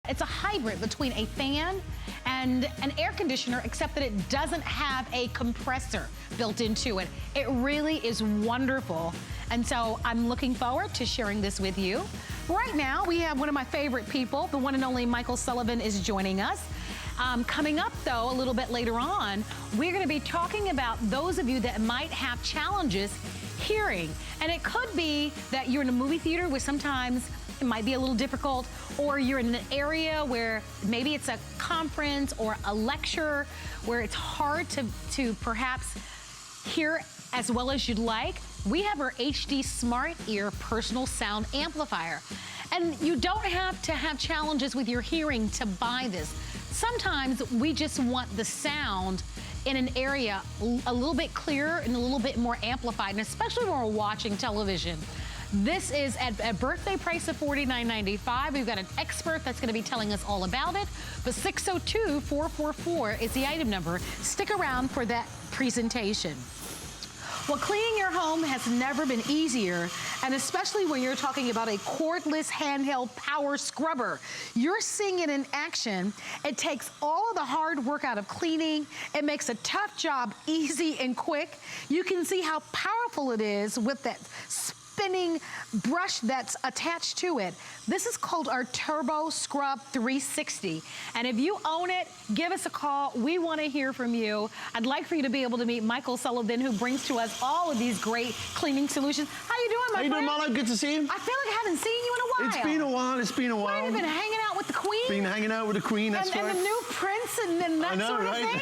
it's a hybrid between a fan and an air conditioner, except that it doesn't have a compressor built into it. It really is wonderful. And so I'm looking forward to sharing this with you. Right now, we have one of my favorite people, the one and only Michael Sullivan is joining us. Coming up though, a little bit later on, we're gonna be talking about those of you that might have challenges hearing. And it could be that you're in a movie theater where sometimes it might be a little difficult, or you're in an area where maybe it's a conference or a lecture where it's hard to perhaps hear as well as you'd like. We have our HD Smart Ear Personal Sound Amplifier. And you don't have to have challenges with your hearing to buy this. Sometimes we just want the sound in an area a little bit clearer and a little bit more amplified, and especially when we're watching television. This is at a birthday price of $49.95. We've got an expert that's gonna be telling us all about it. But 602-444 is the item number. Stick around for that presentation. Well, cleaning your home has never been easier, and especially when you're talking about a cordless handheld power scrubber. You're seeing it in action. It takes all of the hard work out of cleaning. It makes a tough job easy and quick. You can see how powerful it is with that spinning brush that's attached to it. This is called our Turbo Scrub 360. And if you own it, give us a call. We want to hear from you. I'd like for you to be able to meet Michael Sullivan, who brings to us all of these great cleaning solutions. How you doing, my friend? How you doing, Marlo? Good to see you. I feel like I haven't seen you in a while. It's been a while. It's been a while. You've been hanging out with the Queen. Been hanging out with the Queen, that's right. And the new Prince and that sort of thing.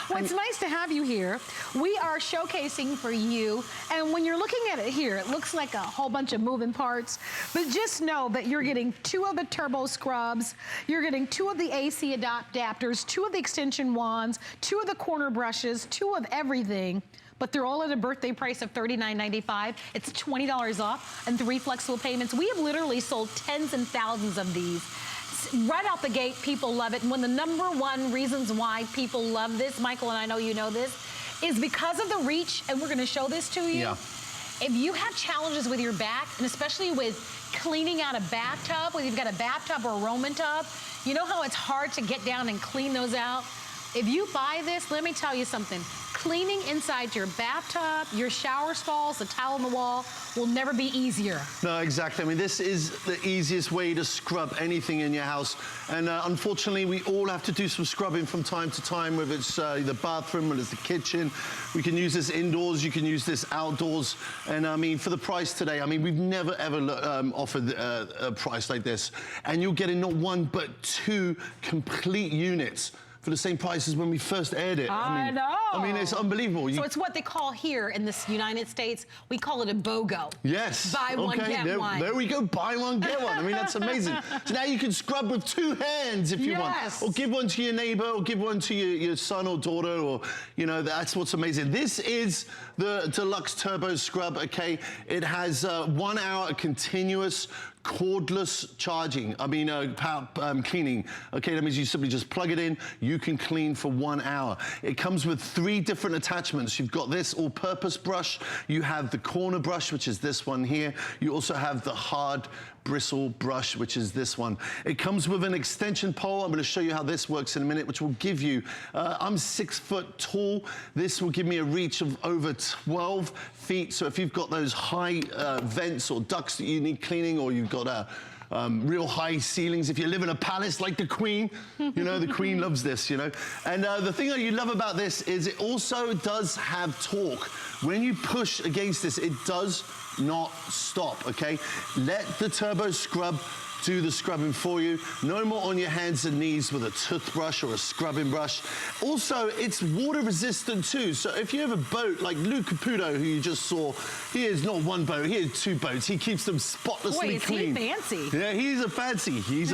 Well, it's nice to have you here. We are showcasing for you, and when you're looking at it here, it looks like a whole bunch of moving parts, but just know that you're getting 2 of the turbo scrubs, you're getting 2 of the AC adapters, 2 of the extension wands, 2 of the corner brushes, 2 of everything. But they're all at a birthday price of $39.95. It's $20 off and 3 flexible payments. We have literally sold tens and thousands of these. Right out the gate, people love it. And one of the #1 reasons why people love this, Michael, and I know you know this, is because of the reach, and we're gonna show this to you. Yeah. If you have challenges with your back, and especially with cleaning out a bathtub, whether you've got a bathtub or a Roman tub, you know how it's hard to get down and clean those out? If you buy this, let me tell you something. Cleaning inside your bathtub, your shower stalls, the towel on the wall will never be easier. No, exactly. I mean, this is the easiest way to scrub anything in your house. And unfortunately, we all have to do some scrubbing from time to time, whether it's the bathroom, whether it's the kitchen. We can use this indoors, you can use this outdoors. And I mean, for the price today, I mean, we've never ever offered a price like this. And you're getting not 1, but 2 complete units for the same price as when we first aired it. I know. I mean, it's unbelievable. So it's what they call here in the United States, we call it a BOGO. Yes. Buy one, get one. There we go, buy one, get one. I mean, that's amazing. So now you can scrub with 2 hands if you want. Or give one to your neighbor, or give one to your son or daughter, or, you know, that's what's amazing. This is the Deluxe Turbo Scrub, okay? It has 1 hour continuous cordless charging, power cleaning. Okay, that means you simply just plug it in, you can clean for 1 hour. It comes with 3 different attachments. You've got this all-purpose brush, you have the corner brush, which is this one here. You also have the hard bristle brush, which is this one. It comes with an extension pole. I'm going to show you how this works in a minute, which will give you, I'm 6 foot tall. This will give me a reach of over 12 feet. So if you've got those high vents or ducts that you need cleaning, or you've got real high ceilings, if you live in a palace like the Queen, you know, the Queen loves this, you know. And the thing that you love about this is it also does have torque. When you push against this, it does not stop, okay? Let the Turbo Scrub do the scrubbing for you. No more on your hands and knees with a toothbrush or a scrubbing brush. Also, it's water resistant too. So if you have a boat like Lou Caputo, who you just saw, he has not 1 boat, he has 2 boats. He keeps them spotlessly clean. Boy, is he fancy. Yeah, he's a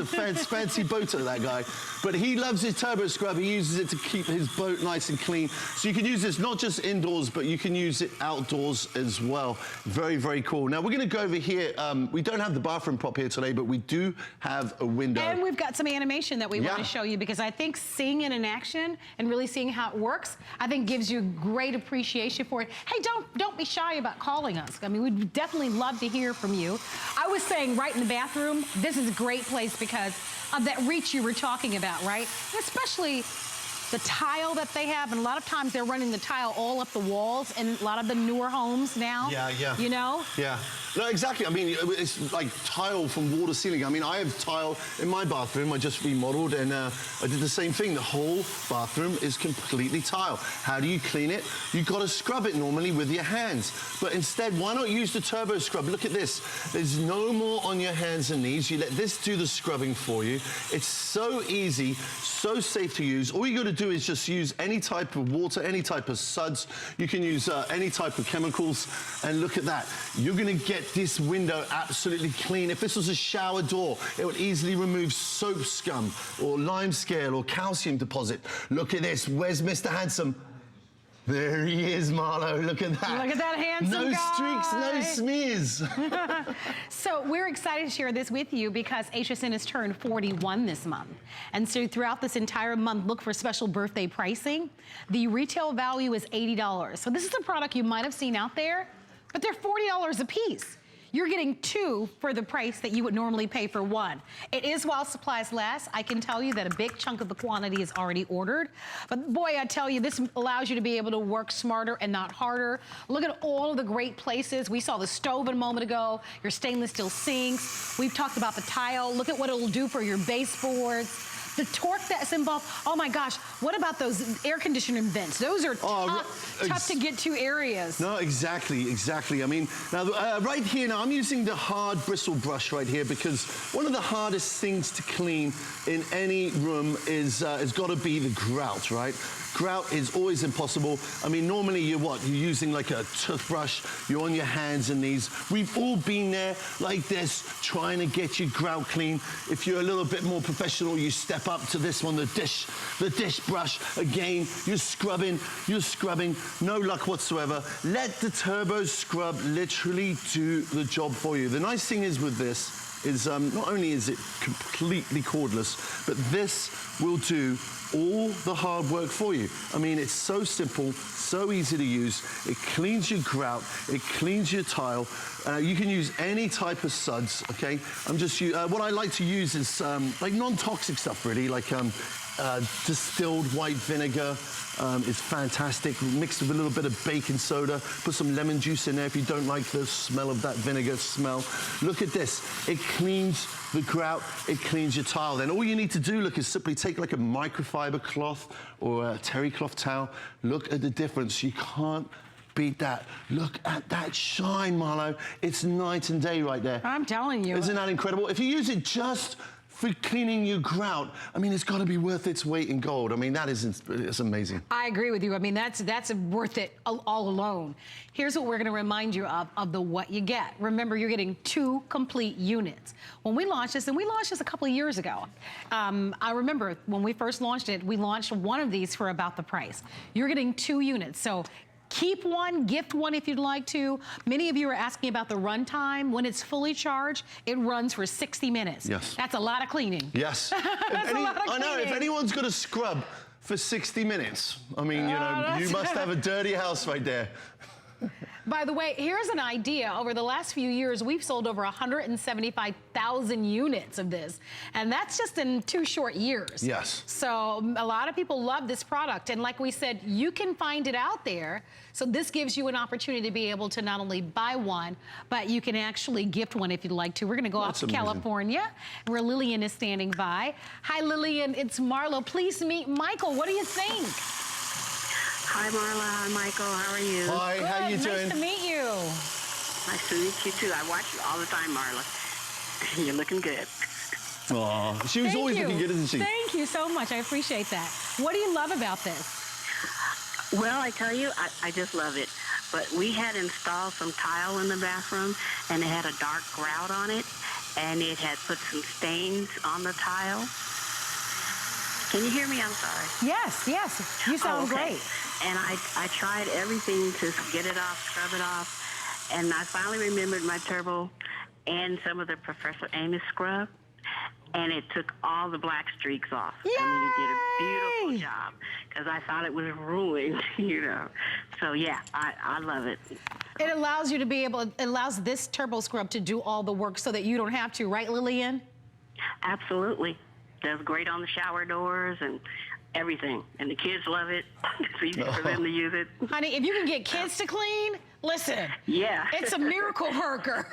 fancy boater, that guy. But he loves his Turbo Scrub. He uses it to keep his boat nice and clean. So you can use this not just indoors, but you can use it outdoors as well. Very, very cool. Now we're gonna go over here. We don't have the bathroom prop here today, but we do have a window. And we've got some animation that we want to show you, because I think seeing it in action and really seeing how it works, I think gives you great appreciation for it. Hey, don't be shy about calling us. I mean, we'd definitely love to hear from you. I was saying right in the bathroom, this is a great place because of that reach you were talking about, right? Especially the tile that they have, and a lot of times they're running the tile all up the walls in a lot of the newer homes now. Yeah, yeah. You know? Yeah. No, exactly. I mean, it's like tile from wall to ceiling. I mean, I have tile in my bathroom. I just remodeled, and I did the same thing. The whole bathroom is completely tile. How do you clean it? You've got to scrub it normally with your hands. But instead, why not use the turbo scrub? Look at this. There's no more on your hands and knees. You let this do the scrubbing for you. It's so easy, so safe to use. All you got to do is just use any type of water, any type of suds. You can use any type of chemicals, and look at that. You're going to get this window absolutely clean. If this was a shower door, it would easily remove soap scum or lime scale or calcium deposit. Look at this. Where's Mr. Handsome? There he is, Marlo. Look at that. Look at that handsome No guy. streaks, no smears. So we're excited to share this with you because HSN has turned 41 this month. And so throughout this entire month, look for special birthday pricing. The retail value is $80. So this is a product you might have seen out there, but they're $40 a piece. You're getting two for the price that you would normally pay for one. It is while supplies last. I can tell you that a big chunk of the quantity is already ordered. But boy, I tell you, this allows you to be able to work smarter and not harder. Look at all of the great places. We saw the stove a moment ago, your stainless steel sinks. We've talked about the tile. Look at what it'll do for your baseboards. The torque that's involved. Oh my gosh, what about those air conditioner vents? Those are tough to get to areas. No, exactly. I mean, now right here, now I'm using the hard bristle brush right here because one of the hardest things to clean in any room is has got to be the grout, right? Grout is always impossible. I mean, normally you're using like a toothbrush, you're on your hands and knees. We've all been there like this, trying to get your grout clean. If you're a little bit more professional, you step up to this one, the dish brush. Again, you're scrubbing, no luck whatsoever. Let the turbo scrub literally do the job for you. The nice thing is with this is not only is it completely cordless, but this will do all the hard work for you. I mean, it's so simple, so easy to use. It cleans your grout, it cleans your tile. You can use any type of suds, okay? What I like to use is like non-toxic stuff, really, like distilled white vinegar is fantastic, mixed with a little bit of baking soda. Put some lemon juice in there if you don't like the smell of that vinegar smell. Look at this. It cleans the grout, it cleans your tile. Then all you need to do, look, is simply take like a microfiber cloth or a terry cloth towel. Look at the difference. You can't beat that. Look at that shine, Marlo. It's night and day right there. I'm telling you. Isn't that incredible? If you use it just for cleaning your grout, I mean, it's got to be worth its weight in gold. I mean, it's amazing. I agree with you. I mean, that's worth it all alone. Here's what we're going to remind you of the what you get. Remember, you're getting two complete units. When we launched this, and we launched this a couple of years ago, I remember when we first launched it, we launched one of these for about the price. You're getting two units. So keep one, gift one if you'd like to. Many of you are asking about the run time. When it's fully charged, it runs for 60 minutes. Yes. That's a lot of cleaning. Yes. I know, if anyone's got to scrub for 60 minutes, I mean, you know, you must have a dirty house right there. By the way, here's an idea. Over the last few years, we've sold over 175,000 units of this, and that's just in 2 short years. Yes. So a lot of people love this product, and like we said, you can find it out there. So this gives you an opportunity to be able to not only buy one, but you can actually gift one if you'd like to. We're going to go out to California, where Lillian is standing by. Hi, Lillian. It's Marlo. Please meet Michael. What do you think? Hi, Marla. Hi, Michael. How are you? Hi, Good. how you doing? Nice to meet you. Nice to meet you, too. I watch you all the time, Marla. You're looking good. Aw, she was always looking good, isn't she? Thank you so much. I appreciate that. What do you love about this? Well, I tell you, I just love it. But we had installed some tile in the bathroom, and it had a dark grout on it, and it had put some stains on the tile. Can you hear me? I'm sorry. Yes, yes. You sound great. And I tried everything to get it off, scrub it off, and I finally remembered my turbo and some of the Professor Amos scrub, and it took all the black streaks off. Yay! I mean, it did a beautiful job because I thought it was ruined, you know. So yeah, I love it. It allows you to be able, it allows this turbo scrub to do all the work so that you don't have to, right, Lillian? Absolutely. does great on the shower doors and everything. And the kids love it. It's easy for them to use it. Honey, if you can get kids to clean, listen. Yeah. It's a miracle worker.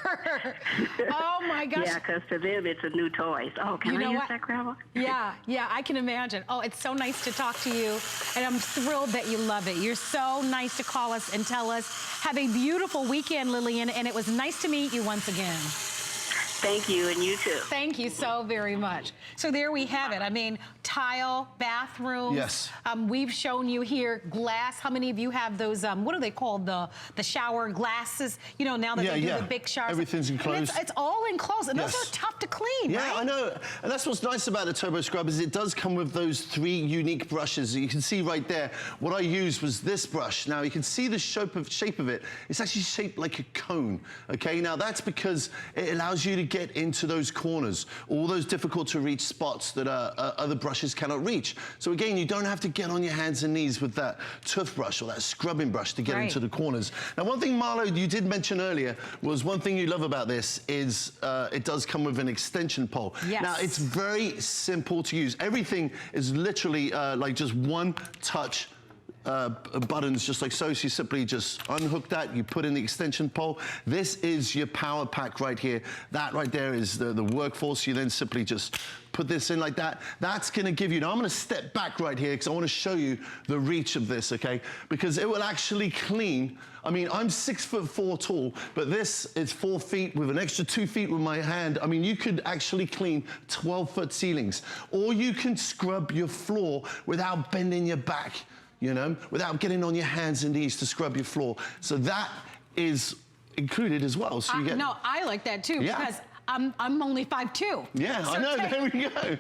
Oh, my gosh. Yeah, because to them, it's a new toy. Oh, can I use that, Grandma? Yeah, I can imagine. Oh, it's so nice to talk to you, and I'm thrilled that you love it. You're so nice to call us and tell us. Have a beautiful weekend, Lillian, and it was nice to meet you once again. Thank you, and you too. Thank you so very much. So there we have it. I mean, tile, bathrooms. Yes. We've shown you here glass. How many of you have those, what are they called? The shower glasses, you know, now that they do the big showers. Everything's enclosed. It's all enclosed, and those are tough to clean, Yeah, right? I know. And that's what's nice about the Turbo Scrub is it does come with those 3 unique brushes. You can see right there, what I used was this brush. Now, you can see the shape of it. It's actually shaped like a cone, okay? Now, that's because it allows you to get into those corners, all those difficult to reach spots that other brushes cannot reach. So again, you don't have to get on your hands and knees with that toothbrush or that scrubbing brush to get into the corners. Now, one thing, Marlo, you did mention earlier was one thing you love about this is it does come with an extension pole. Yes. Now, it's very simple to use. Everything is literally like just one touch buttons, just like so. So you simply just unhook that, you put in the extension pole. This is your power pack right here. That right there is the workforce. You then simply just put this in like that. That's gonna give you, now I'm gonna step back right here because I wanna show you the reach of this, okay? Because it will actually clean. I mean, I'm 6'4" tall, but this is 4 feet with an extra 2 feet with my hand. I mean, you could actually clean 12-foot ceilings, or you can scrub your floor without bending your back, you know, without getting on your hands and knees to scrub your floor. So that is included as well. So you get. No, I like that too, because I'm only 5'2". Yeah, so I know, there we go.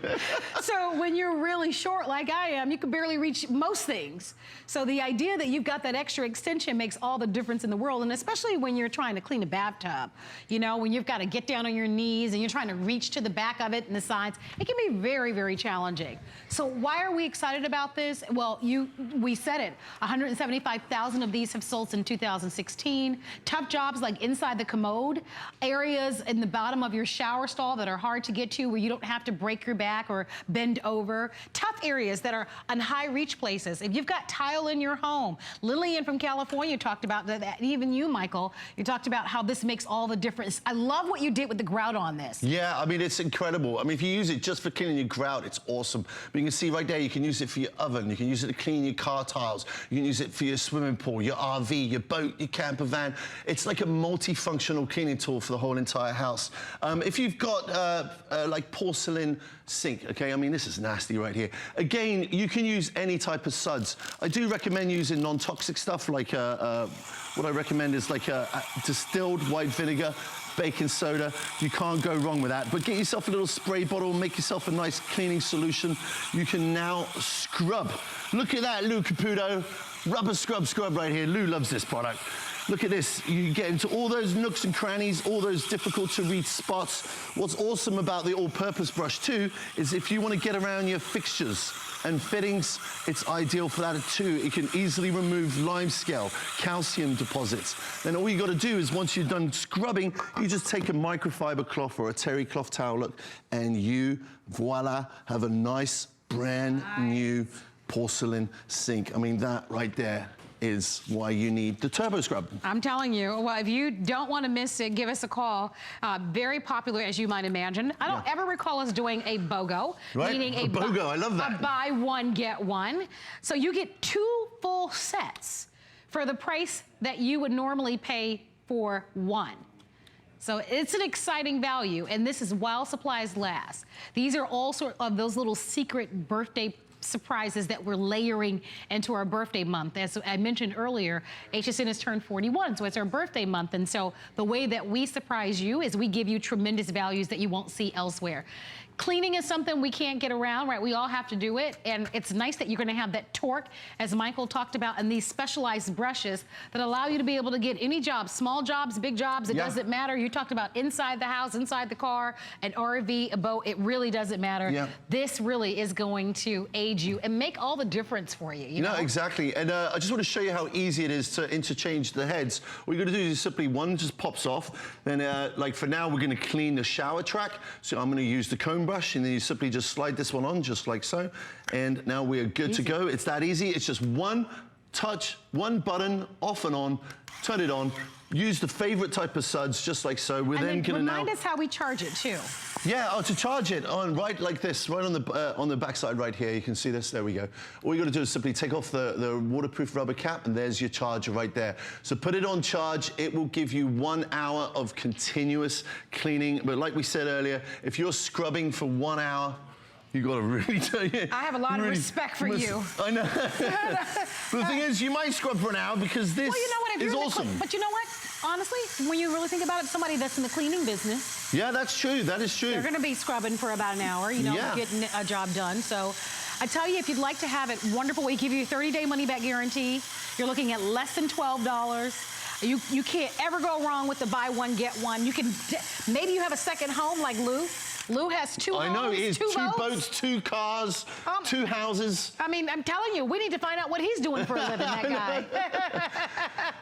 So when you're really short like I am, you can barely reach most things. So the idea that you've got that extra extension makes all the difference in the world, and especially when you're trying to clean a bathtub. You know, when you've got to get down on your knees and you're trying to reach to the back of it and the sides, it can be very, very challenging. So why are we excited about this? Well, we said it, 175,000 of these have sold in 2016. Tough jobs like inside the commode, areas in the bottom of your shower stall that are hard to get to where you don't have to break your back or bend over. Tough areas that are on high reach places. If you've got tile in your home, Lillian from California talked about that, even you, Michael, you talked about how this makes all the difference. I love what you did with the grout on this. Yeah, I mean, it's incredible. I mean, if you use it just for cleaning your grout, it's awesome. But you can see right there, you can use it for your oven, you can use it to clean your car tiles, you can use it for your swimming pool, your RV, your boat, your camper van. It's like a multifunctional cleaning tool for the whole entire house. If you've got like porcelain sink, okay, I mean, this is nasty right here. Again, you can use any type of suds. I do recommend using non-toxic stuff, like what I recommend is like a distilled white vinegar, baking soda. You can't go wrong with that. But get yourself a little spray bottle, make yourself a nice cleaning solution. You can now scrub. Look at that, Lou Caputo. Rubber scrub right here. Lou loves this product. Look at this, you get into all those nooks and crannies, all those difficult to reach spots. What's awesome about the all-purpose brush too, is if you want to get around your fixtures and fittings, it's ideal for that too. It can easily remove limescale, calcium deposits. Then all you got to do is once you're done scrubbing, you just take a microfiber cloth or a terry cloth towel, look, and you, voila, have a nice brand new porcelain sink. I mean, that right there is why you need the Turbo Scrub. I'm telling you, well, if you don't want to miss it, give us a call. Very popular, as you might imagine. I don't ever recall us doing a BOGO, meaning a BOGO, I love that. A buy one, get one. So you get 2 full sets for the price that you would normally pay for one. So it's an exciting value, and this is while supplies last. These are all sort of those little secret birthday surprises that we're layering into our birthday month. As I mentioned earlier, HSN has turned 41, so it's our birthday month. And so the way that we surprise you is we give you tremendous values that you won't see elsewhere. Cleaning is something we can't get around, right? We all have to do it. And it's nice that you're gonna have that torque, as Michael talked about, and these specialized brushes that allow you to be able to get any job, small jobs, big jobs, it doesn't matter. You talked about inside the house, inside the car, an RV, a boat, it really doesn't matter. This really is going to aid you and make all the difference for you, you know? Exactly. And I just want to show you how easy it is to interchange the heads. What you're gonna do is simply one just pops off. Then like for now, we're gonna clean the shower track. So I'm gonna use the comb scrubbing brush, and then you simply just slide this one on, just like so. And now we're good to go. It's that easy. It's just one touch, one button, off and on, turn it on. Use the favorite type of suds, just like so. We're then gonna remind us how we charge it too. Yeah, to charge it on right like this, right on the backside right here. You can see this. There we go. All you got to do is simply take off the waterproof rubber cap, and there's your charger right there. So put it on charge. It will give you 1 hour of continuous cleaning. But like we said earlier, if you're scrubbing for 1 hour, you got to really tell you. I have a lot of respect for you. I know. But the thing is, you might scrub for an hour because this is awesome. But you know what? Honestly, when you really think about it, somebody that's in the cleaning business. Yeah, that's true. That is true. They're going to be scrubbing for about an hour, you know, getting a job done. So I tell you, if you'd like to have it, wonderful. We give you a 30-day money-back guarantee. You're looking at less than $12. You can't ever go wrong with the buy one, get one. You can, maybe you have a second home like Lou. Lou has two homes, I know, he has two boats, boats, 2 cars, 2 houses. I mean, I'm telling you, we need to find out what he's doing for a living, that guy.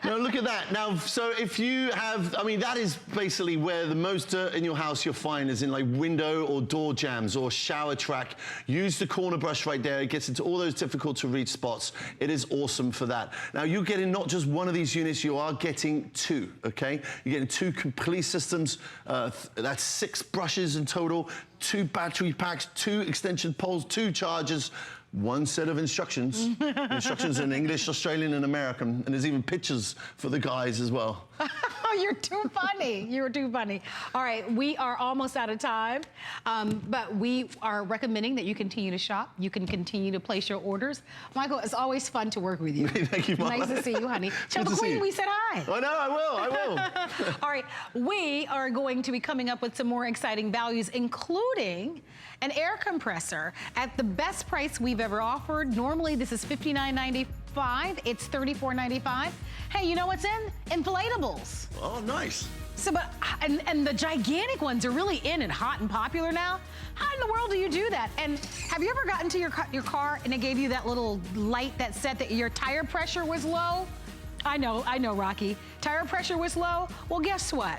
No, look at that. Now, so if you have, I mean, that is basically where the most dirt in your house you'll find is in like window or door jams or shower track. Use the corner brush right there. It gets into all those difficult to reach spots. It is awesome for that. Now, you're getting not just one of these units, you are getting 2, okay? You're getting 2 complete systems. That's 6 brushes in total. 2 battery packs, 2 extension poles, 2 chargers, 1 set of instructions. Instructions in English, Australian, and American. And there's even pictures for the guys as well. Oh, you're too funny. You're too funny. All right, we are almost out of time, but we are recommending that you continue to shop. You can continue to place your orders. Michael, it's always fun to work with you. Thank you, Mama. Nice to see you, honey. Tell the queen we said hi. I know, I will. All right, we are going to be coming up with some more exciting values, including an air compressor at the best price we've ever offered. Normally, this is $59.95. It's $34.95. Hey, you know what's in? Inflatables. Oh, nice. So, but, and the gigantic ones are really in and hot and popular now. How in the world do you do that? And have you ever gotten to your car and it gave you that little light that said that your tire pressure was low? I know, Rocky. Tire pressure was low? Well, guess what?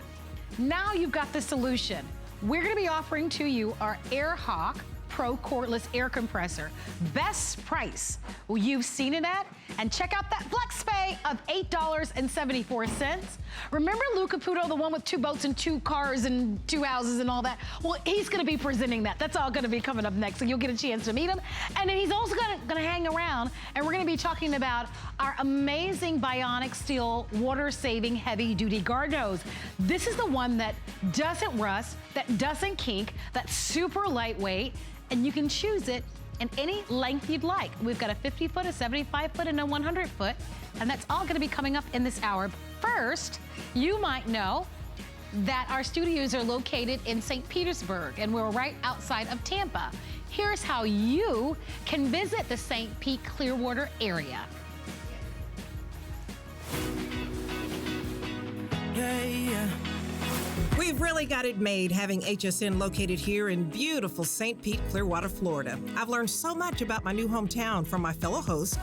Now you've got the solution. We're gonna be offering to you our AirHawk Pro cordless air compressor. Best price you've seen it at, and check out that flex pay of $8.74. Remember Lou Caputo, the one with 2 boats and 2 cars and 2 houses and all that? Well, he's gonna be presenting that. That's all gonna be coming up next, so you'll get a chance to meet him. And then he's also gonna hang around, and we're gonna be talking about our amazing Bionic steel water-saving heavy-duty guard hose. This is the one that doesn't rust, that doesn't kink, that's super lightweight, and you can choose it in any length you'd like. We've got a 50-foot, a 75-foot, and a 100-foot, and that's all gonna be coming up in this hour. First, you might know that our studios are located in St. Petersburg, and we're right outside of Tampa. Here's how you can visit the St. Pete Clearwater area. Yeah. We've really got it made having HSN located here in beautiful St. Pete, Clearwater, Florida. I've learned so much about my new hometown from my fellow hosts.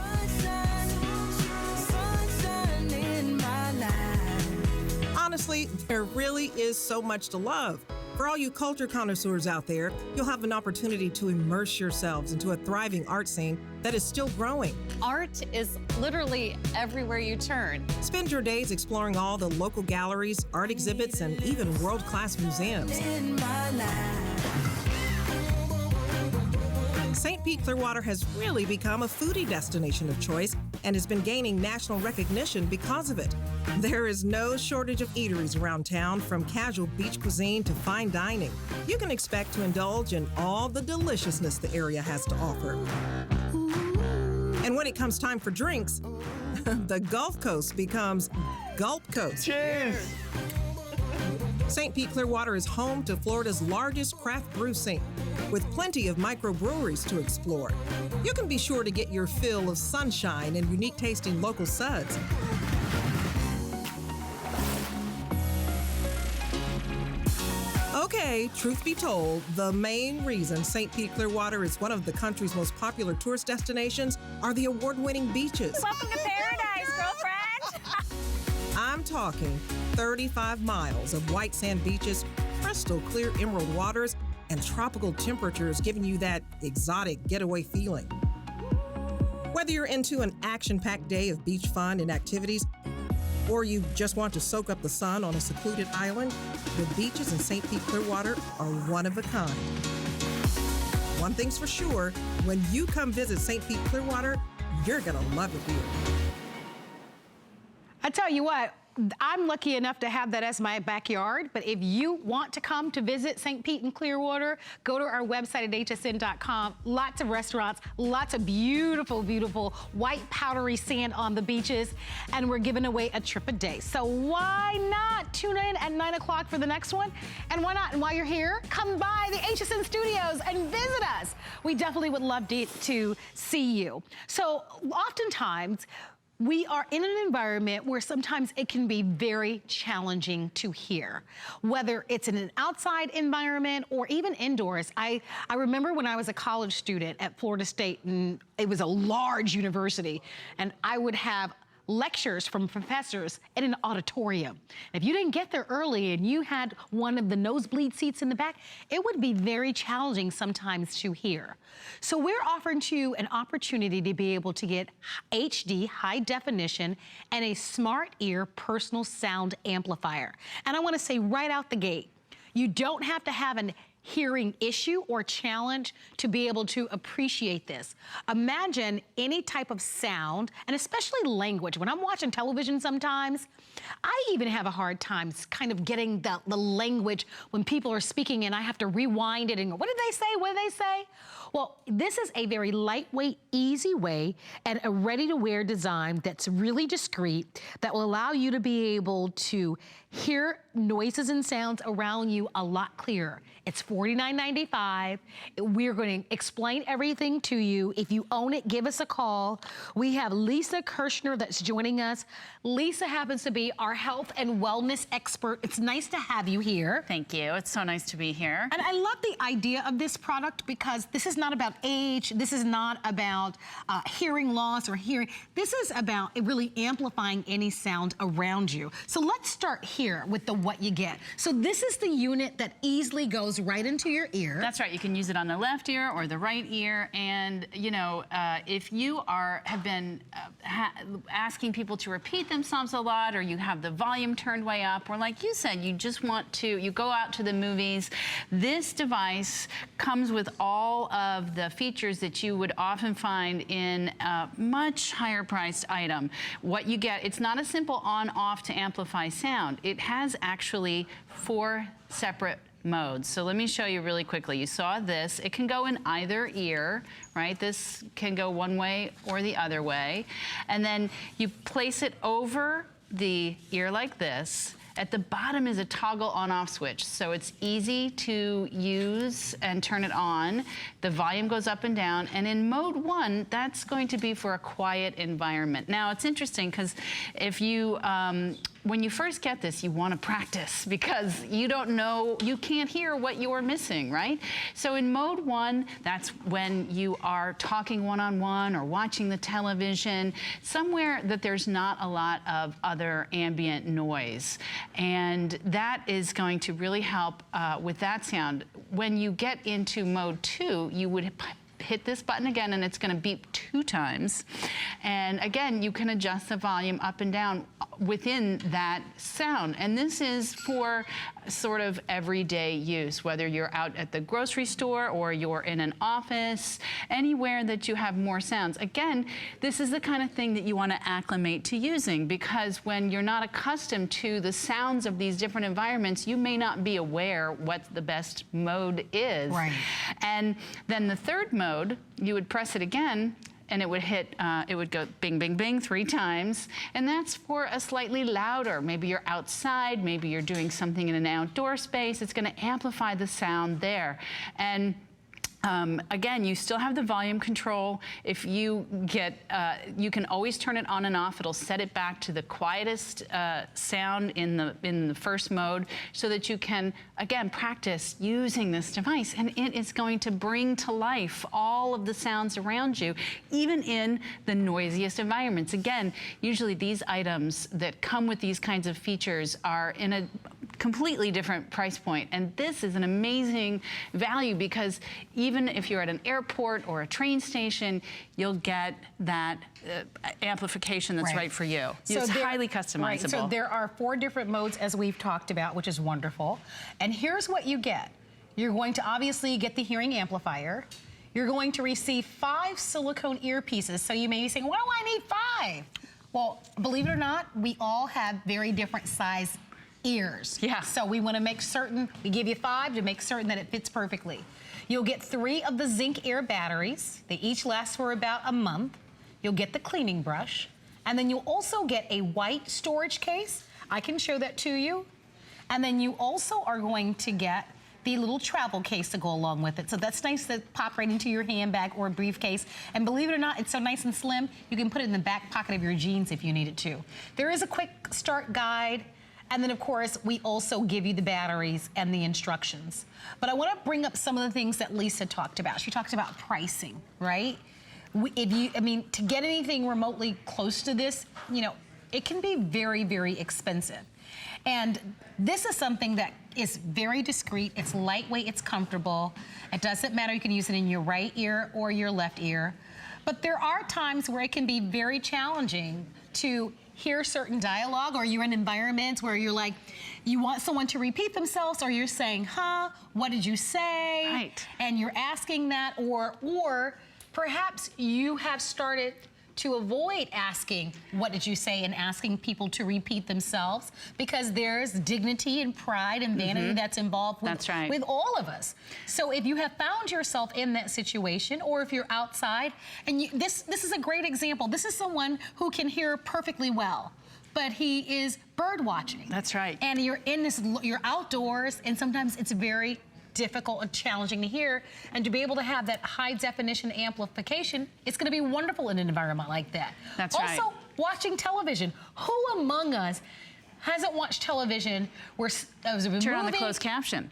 Sunshine in my life. Honestly, there really is so much to love. For all you culture connoisseurs out there, you'll have an opportunity to immerse yourselves into a thriving art scene that is still growing. Art is literally everywhere you turn. Spend your days exploring all the local galleries, art exhibits, and even world-class museums. St. Pete Clearwater has really become a foodie destination of choice and has been gaining national recognition because of it. There is no shortage of eateries around town, from casual beach cuisine to fine dining. You can expect to indulge in all the deliciousness the area has to offer. And when it comes time for drinks, the Gulf Coast becomes Gulp Coast. Cheers! St. Pete Clearwater is home to Florida's largest craft brew scene, with plenty of microbreweries to explore. You can be sure to get your fill of sunshine and unique tasting local suds. Okay, truth be told, the main reason St. Pete Clearwater is one of the country's most popular tourist destinations are the award-winning beaches. Welcome to paradise, girlfriend. I'm talking 35 miles of white sand beaches, crystal clear emerald waters, and tropical temperatures giving you that exotic getaway feeling. Whether you're into an action-packed day of beach fun and activities, or you just want to soak up the sun on a secluded island, the beaches in St. Pete Clearwater are one of a kind. One thing's for sure, when you come visit St. Pete Clearwater, you're gonna love it here. I tell you what, I'm lucky enough to have that as my backyard, but if you want to come to visit St. Pete and Clearwater, go to our website at hsn.com. Lots of restaurants, lots of beautiful, beautiful white powdery sand on the beaches, and we're giving away a trip a day. So why not tune in at 9 o'clock for the next one? And why not, and while you're here, come by the HSN studios and visit us. We definitely would love to see you. So oftentimes, we are in an environment where sometimes it can be very challenging to hear, whether it's in an outside environment or even indoors. I remember when I was a college student at Florida State, and it was a large university, and I would have lectures from professors in an auditorium. If you didn't get there early and you had one of the nosebleed seats in the back, it would be very challenging sometimes to hear. So we're offering to you an opportunity to be able to get HD, high definition, and a smart ear personal sound amplifier. And I want to say right out the gate, you don't have to have an hearing issue or challenge to be able to appreciate this. Imagine any type of sound, and especially language. When I'm watching television sometimes, I even have a hard time kind of getting the language when people are speaking and I have to rewind it and go, what did they say? What did they say? Well, this is a very lightweight, easy way and a ready-to-wear design that's really discreet that will allow you to be able to hear noises and sounds around you a lot clearer. It's $49.95. We're going to explain everything to you. If you own it, give us a call. We have Lisa Kirshner that's joining us. Lisa happens to be our health and wellness expert. It's nice to have you here. Thank you. It's so nice to be here. And I love the idea of this product because this is not about age. This is not about hearing loss or hearing. This is about really amplifying any sound around you. So let's start here with the what you get. So this is the unit that easily goes right into your ear. That's right. You can use it on the left ear or the right ear. And, you know, if you have been asking people to repeat themselves a lot, or you have the volume turned way up, or like you said, you just want to, you go out to the movies, this device comes with all of the features that you would often find in a much higher priced item. What you get, it's not a simple on-off to amplify sound. It has actually 4 separate modes. So let me show you really quickly. You saw this. It can go in either ear, right? This can go one way or the other way. And then you place it over the ear like this. At the bottom is a toggle on-off switch, so it's easy to use and turn it on. The volume goes up and down, and in mode 1, that's going to be for a quiet environment. Now, it's interesting because if you, when you first get this, you want to practice because you don't know, you can't hear what you're missing, right? So in mode 1, that's when you are talking one-on-one or watching the television, somewhere that there's not a lot of other ambient noise. And that is going to really help with that sound. When you get into mode 2, you would hit this button again and it's going to beep 2 times. And again, you can adjust the volume up and down within that sound. And this is for sort of everyday use, whether you're out at the grocery store or you're in an office, anywhere that you have more sounds. Again, this is the kind of thing that you want to acclimate to using, because when you're not accustomed to the sounds of these different environments, you may not be aware what the best mode is. Right. And then the third mode, you would press it again, and it would hit, it would go bing, bing, bing 3 times. And that's for a slightly louder, maybe you're outside, maybe you're doing something in an outdoor space. It's gonna amplify the sound there. And again, you still have the volume control. If you get, you can always turn it on and off. It'll set it back to the quietest sound in the first mode, so that you can, again, practice using this device. And it is going to bring to life all of the sounds around you, even in the noisiest environments. Again, usually these items that come with these kinds of features are in a completely different price point. And this is an amazing value because even if you're at an airport or a train station, you'll get that amplification that's right for you. So it's highly customizable. Right. So there are 4 different modes, as we've talked about, which is wonderful. And here's what you get. You're going to obviously get the hearing amplifier. You're going to receive 5 silicone earpieces. So you may be saying, why do I need 5? Well, believe it or not, we all have very different size ears. Yeah. So we want to make certain, we give you 5 to make certain that it fits perfectly. You'll get 3 of the zinc air batteries. They each last for about a month. You'll get the cleaning brush. And then you'll also get a white storage case. I can show that to you. And then you also are going to get the little travel case to go along with it. So that's nice to pop right into your handbag or briefcase. And believe it or not, it's so nice and slim, you can put it in the back pocket of your jeans if you need it to. There is a quick start guide. And then, of course, we also give you the batteries and the instructions. But I want to bring up some of the things that Lisa talked about. She talked about pricing, right? To get anything remotely close to this, it can be very, very expensive. And this is something that is very discreet. It's lightweight, it's comfortable. It doesn't matter, you can use it in your right ear or your left ear. But there are times where it can be very challenging to hear certain dialogue, or you're in environments where you're like, you want someone to repeat themselves, or you're saying, what did you say? Right. And you're asking that, or perhaps you have started to avoid asking, what did you say, and asking people to repeat themselves, because there's dignity and pride and vanity that's involved with all of us. So if you have found yourself in that situation, or if you're outside, and this is a great example. This is someone who can hear perfectly well, but he is bird watching. That's right. And you're outdoors, and sometimes it's very difficult and challenging to hear, and to be able to have that high definition amplification, it's going to be wonderful in an environment like that. That's right. Also, watching television. Who among us hasn't watched television where turn on the closed caption?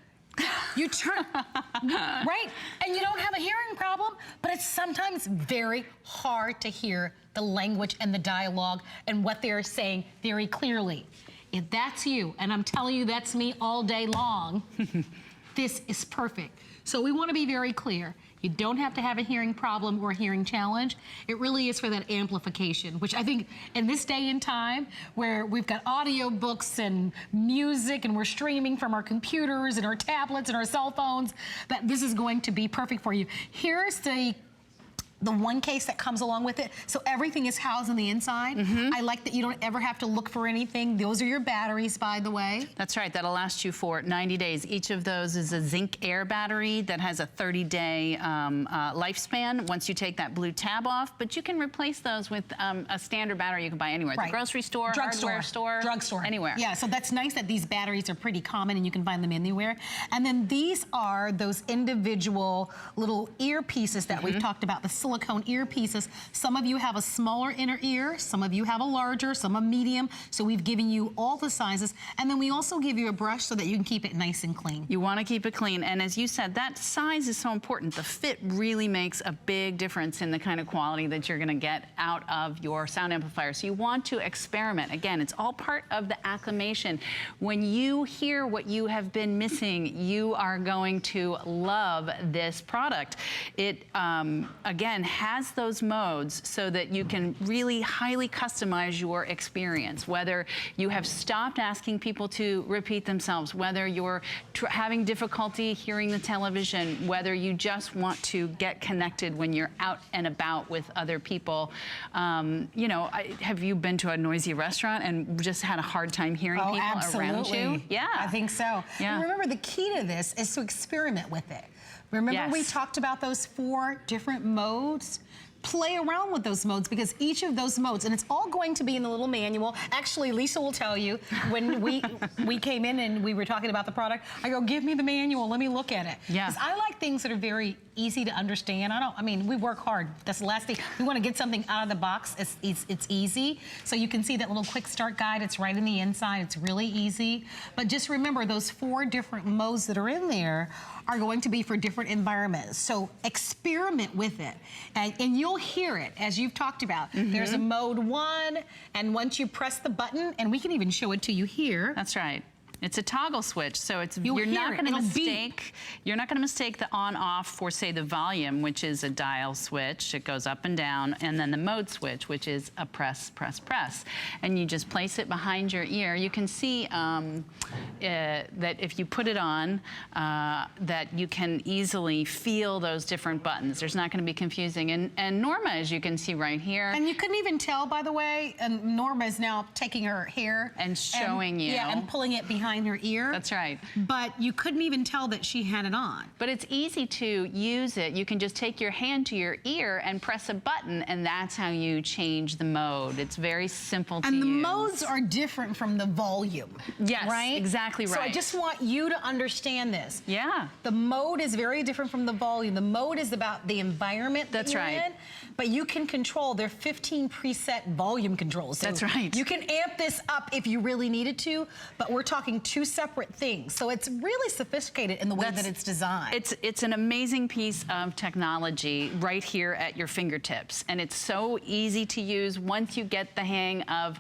You turn, right? And you don't have a hearing problem, but it's sometimes very hard to hear the language and the dialogue and what they're saying very clearly. If that's you, and I'm telling you that's me all day long, this is perfect. So we want to be very clear. You don't have to have a hearing problem or a hearing challenge. It really is for that amplification, which I think in this day and time where we've got audio books and music and we're streaming from our computers and our tablets and our cell phones, that this is going to be perfect for you. Here's the one case that comes along with it. So everything is housed on the inside. I like that you don't ever have to look for anything. Those are your batteries, by the way. That's right, that'll last you for 90 days. Each of those is a zinc air battery that has a 30-day lifespan once you take that blue tab off, but you can replace those with a standard battery you can buy anywhere. The grocery store, hardware store, drugstore, anywhere. Yeah, so that's nice that these batteries are pretty common and you can find them anywhere. And then these are those individual little earpieces that we've talked about, the silicone earpieces. Some of you have a smaller inner ear, some of you have a larger, some a medium. So we've given you all the sizes. And then we also give you a brush so that you can keep it nice and clean. You want to keep it clean. And as you said, that size is so important. The fit really makes a big difference in the kind of quality that you're going to get out of your sound amplifier. So you want to experiment. Again, it's all part of the acclimation. When you hear what you have been missing, you are going to love this product. It, again, has those modes so that you can really highly customize your experience, whether you have stopped asking people to repeat themselves, whether you're having difficulty hearing the television, whether you just want to get connected when you're out and about with other people. Have you been to a noisy restaurant and just had a hard time hearing people around you? Yeah. I think so. Yeah. And remember, the key to this is to experiment with it. Remember we talked about those 4 different modes? Play around with those modes, because each of those modes, and it's all going to be in the little manual. Actually, Lisa will tell you, when we came in and we were talking about the product, I go, give me the manual, let me look at it. Yeah. Because I like things that are very easy to understand. We work hard. That's the last thing. We want to get something out of the box. It's easy. So you can see that little quick start guide. It's right in the inside. It's really easy. But just remember, those 4 different modes that are in there are going to be for different environments. So experiment with it. And you'll hear it, as you've talked about. There's a mode 1, and once you press the button, and we can even show it to you here. That's right. It's a toggle switch, so it's You're not going to mistake the on-off for, say, the volume, which is a dial switch. It goes up and down, and then the mode switch, which is a press, press, press. And you just place it behind your ear. You can see that if you put it on, that you can easily feel those different buttons. There's not going to be confusing. And Norma, as you can see right here. And you couldn't even tell, by the way, and Norma is now taking her hair. And showing you. Yeah, and pulling it behind her ear. That's right. But you couldn't even tell that she had it on. But it's easy to use it. You can just take your hand to your ear and press a button, and that's how you change the mode. It's very simple to use. And the modes are different from the volume. Yes, right? exactly right. So I just want you to understand this. Yeah. The mode is very different from the volume. The mode is about the environment that you're in, but you can control. There are 15 preset volume controls. So that's right. You can amp this up if you really needed to, but we're talking two separate things. So it's really sophisticated in the way that it's designed. It's an amazing piece of technology right here at your fingertips. And it's so easy to use once you get the hang of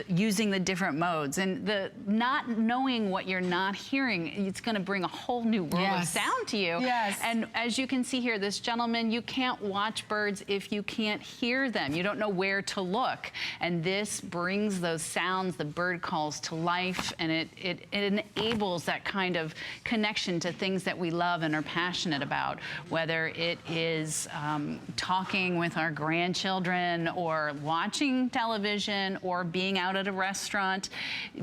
using the different modes. And the not knowing what you're not hearing, it's going to bring a whole new world of sound to you. Yes. And as you can see here, this gentleman, you can't watch birds if you can't hear them. You don't know where to look. And this brings those sounds, the bird calls, to life, and it enables that kind of connection to things that we love and are passionate about, whether it is talking with our grandchildren or watching television or being out at a restaurant.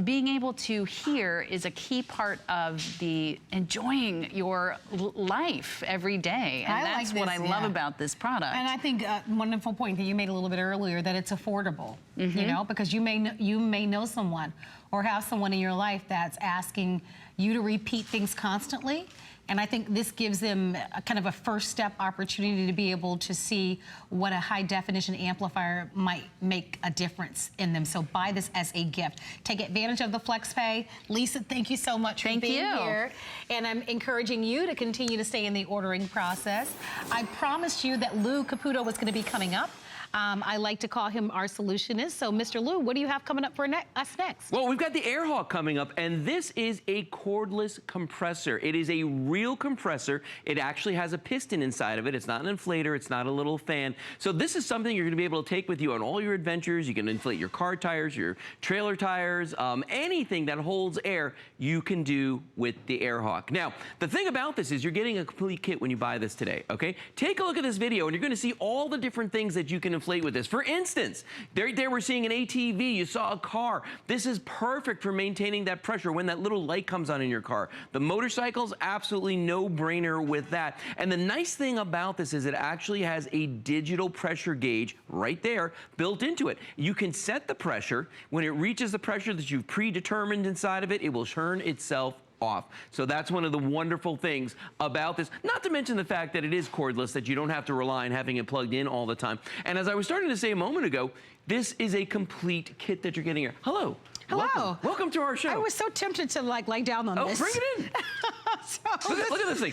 Being able to hear is a key part of the enjoying your life every day, and that's what I love about this product. And I think a wonderful point that you made a little bit earlier, that it's affordable, you know, because you may know someone or have someone in your life that's asking you to repeat things constantly. And I think this gives them a kind of a first step opportunity to be able to see what a high definition amplifier might make a difference in them. So buy this as a gift. Take advantage of the FlexPay. Lisa, thank you so much for being here. And I'm encouraging you to continue to stay in the ordering process. I promised you that Lou Caputo was going to be coming up. I like to call him our solutionist. So, Mr. Lou, what do you have coming up for us next? Well, we've got the AirHawk coming up, and this is a cordless compressor. It is a real compressor. It actually has a piston inside of it. It's not an inflator. It's not a little fan. So this is something you're going to be able to take with you on all your adventures. You can inflate your car tires, your trailer tires, anything that holds air you can do with the AirHawk. Now, the thing about this is you're getting a complete kit when you buy this today, okay? Take a look at this video, and you're going to see all the different things that you can inflate with this. For instance, there we're seeing an ATV, you saw a car. This is perfect for maintaining that pressure when that little light comes on in your car. The motorcycles, absolutely no brainer with that. And the nice thing about this is it actually has a digital pressure gauge right there built into it. You can set the pressure. When it reaches the pressure that you've predetermined inside of it, it will turn itself off. So that's one of the wonderful things about this, not to mention the fact that it is cordless, that you don't have to rely on having it plugged in all the time. And as I was starting to say a moment ago, this is a complete kit that you're getting here. Hello. Hello. Welcome to our show. I was so tempted to lay down on this. Oh, bring it in. Look at this thing.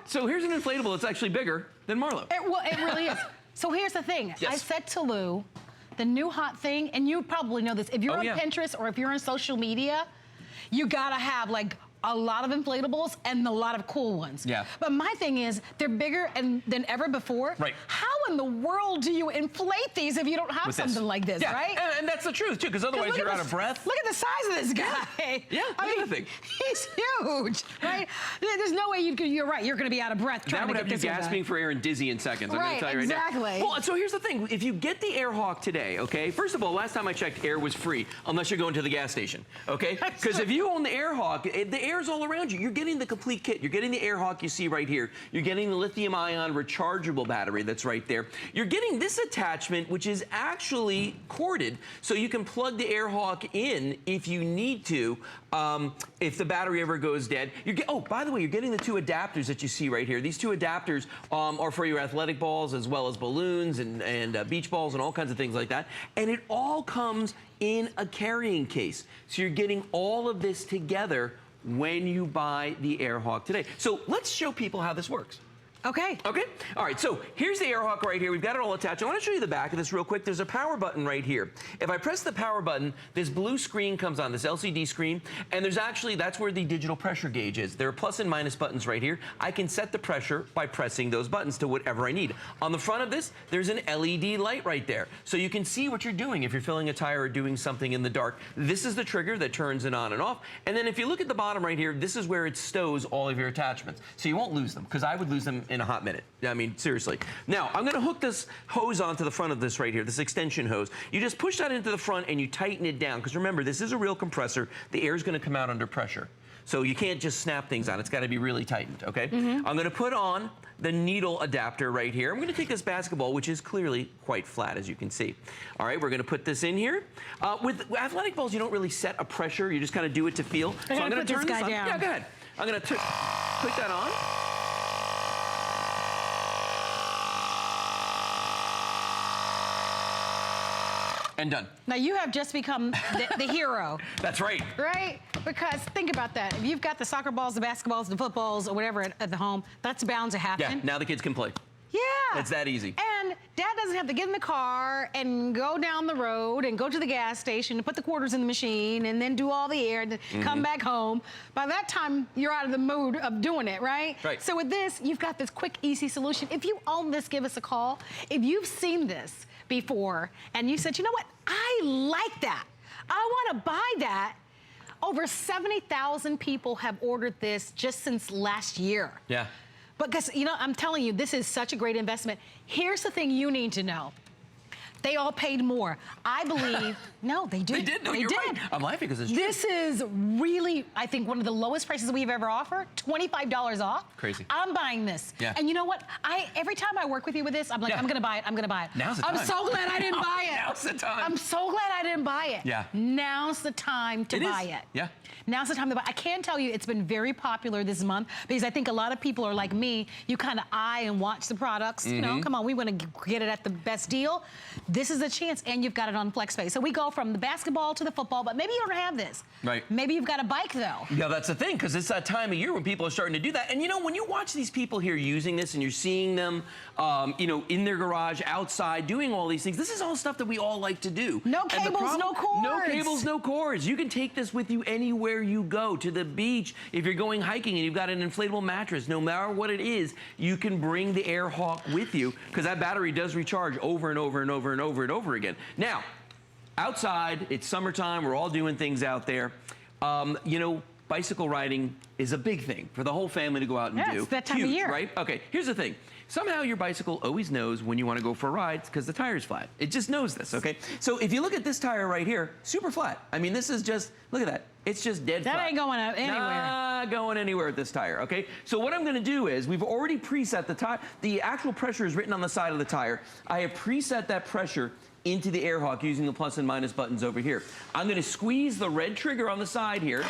So here's an inflatable that's actually bigger than Marlo. It really is. So here's the thing. Yes. I said to Lou, the new hot thing, and you probably know this, if you're on Pinterest or if you're on social media, you gotta have a lot of inflatables and a lot of cool ones. Yeah. But my thing is, they're bigger than ever before. Right. How in the world do you inflate these if you don't have something like this, right? And that's the truth, too, because otherwise you're out of breath. Look at the size of this guy. Yeah, look at the thing. He's huge, right? There's no way you're right, you're going to be out of breath trying to get this. That would have you gasping for air and dizzy in seconds, I'm going to tell you right now. Exactly. Well, so here's the thing. If you get the AirHawk today, okay, first of all, last time I checked, air was free, unless you're going to the gas station, okay? Because if you own the AirHawk, the air's all around you. You're getting the complete kit. You're getting the AirHawk you see right here. You're getting the lithium-ion rechargeable battery that's right there. You're getting this attachment, which is actually corded, so you can plug the AirHawk in if you need to, if the battery ever goes dead. Oh, by the way, you're getting the two adapters that you see right here. These two adapters are for your athletic balls as well as balloons and beach balls and all kinds of things like that. And it all comes in a carrying case. So you're getting all of this together when you buy the AirHawk today. So let's show people how this works. Okay. Okay. All right. So here's the air hawk right here. We've got it all attached. I want to show you the back of this real quick. There's a power button right here. If I press the power button, this blue screen comes on, this LCD screen, and there's actually, that's where the digital pressure gauge is. There are plus and minus buttons right here. I can set the pressure by pressing those buttons to whatever I need. On the front of this, there's an LED light right there. So you can see what you're doing if you're filling a tire or doing something in the dark. This is the trigger that turns it on and off. And then if you look at the bottom right here, this is where it stows all of your attachments. So you won't lose them, because I would lose them in a hot minute. I mean, seriously. Now, I'm going to hook this hose onto the front of this right here, this extension hose. You just push that into the front and you tighten it down, because remember, this is a real compressor. The air is going to come out under pressure. So you can't just snap things on. It's got to be really tightened, okay? I'm going to put on the needle adapter right here. I'm going to take this basketball, which is clearly quite flat, as you can see. All right, we're going to put this in here. With athletic balls, you don't really set a pressure. You just kind of do it to feel. So I'm going to turn this on. Yeah, go ahead. I'm going to put that on. And done. Now you have just become the hero. That's right. Right? Because think about that. If you've got the soccer balls, the basketballs, the footballs, or whatever at the home, that's bound to happen. Yeah, now the kids can play. Yeah. It's that easy. And Dad doesn't have to get in the car and go down the road and go to the gas station and put the quarters in the machine and then do all the air and come back home. By that time, you're out of the mood of doing it, right? Right. So with this, you've got this quick, easy solution. If you own this, give us a call. If you've seen this before and you said, you know what, I like that. I want to buy that. Over 70,000 people have ordered this just since last year. Yeah. Because, you know, I'm telling you, this is such a great investment. Here's the thing you need to know. They all paid more. I believe, no, they did. They did, no, you're right. I'm laughing because it's true. This is really, I think, one of the lowest prices we've ever offered, $25 off. Crazy. I'm buying this. Yeah. And you know what? Every time I work with you with this, I'm like, I'm gonna buy it, I'm gonna buy it. Now's the time. I'm so glad I didn't buy it. Now's the time. I'm so glad I didn't buy it. Yeah. Now's the time to buy it. Yeah. Now's the time to buy. I can tell you it's been very popular this month because I think a lot of people are like me. You kind of eye and watch the products. You know, come on, we want to get it at the best deal. This is a chance, and you've got it on FlexPay. So we go from the basketball to the football, but maybe you don't have this. Right. Maybe you've got a bike, though. Yeah, that's the thing, because it's that time of year when people are starting to do that. And you know, when you watch these people here using this and you're seeing them, you know, in their garage, outside, doing all these things, this is all stuff that we all like to do. No cables, no cords. No cables, no cords. You can take this with you anywhere you go, to the beach. If you're going hiking and you've got an inflatable mattress, no matter what it is, you can bring the Air Hawk with you, because that battery does recharge over and over and over and over and over again. Now, outside, it's summertime, we're all doing things out there. You know, bicycle riding is a big thing for the whole family to go out and do. It's that time of year. Right? Okay, here's the thing. Somehow your bicycle always knows when you want to go for a ride because the tire's flat. It just knows this, okay? So if you look at this tire right here, super flat. I mean, this is just, look at that. It's just dead flat. That ain't going anywhere. Not going anywhere with this tire, okay? So what I'm gonna do is, we've already preset the tire. The actual pressure is written on the side of the tire. I have preset that pressure into the Air Hawk using the plus and minus buttons over here. I'm gonna squeeze the red trigger on the side here,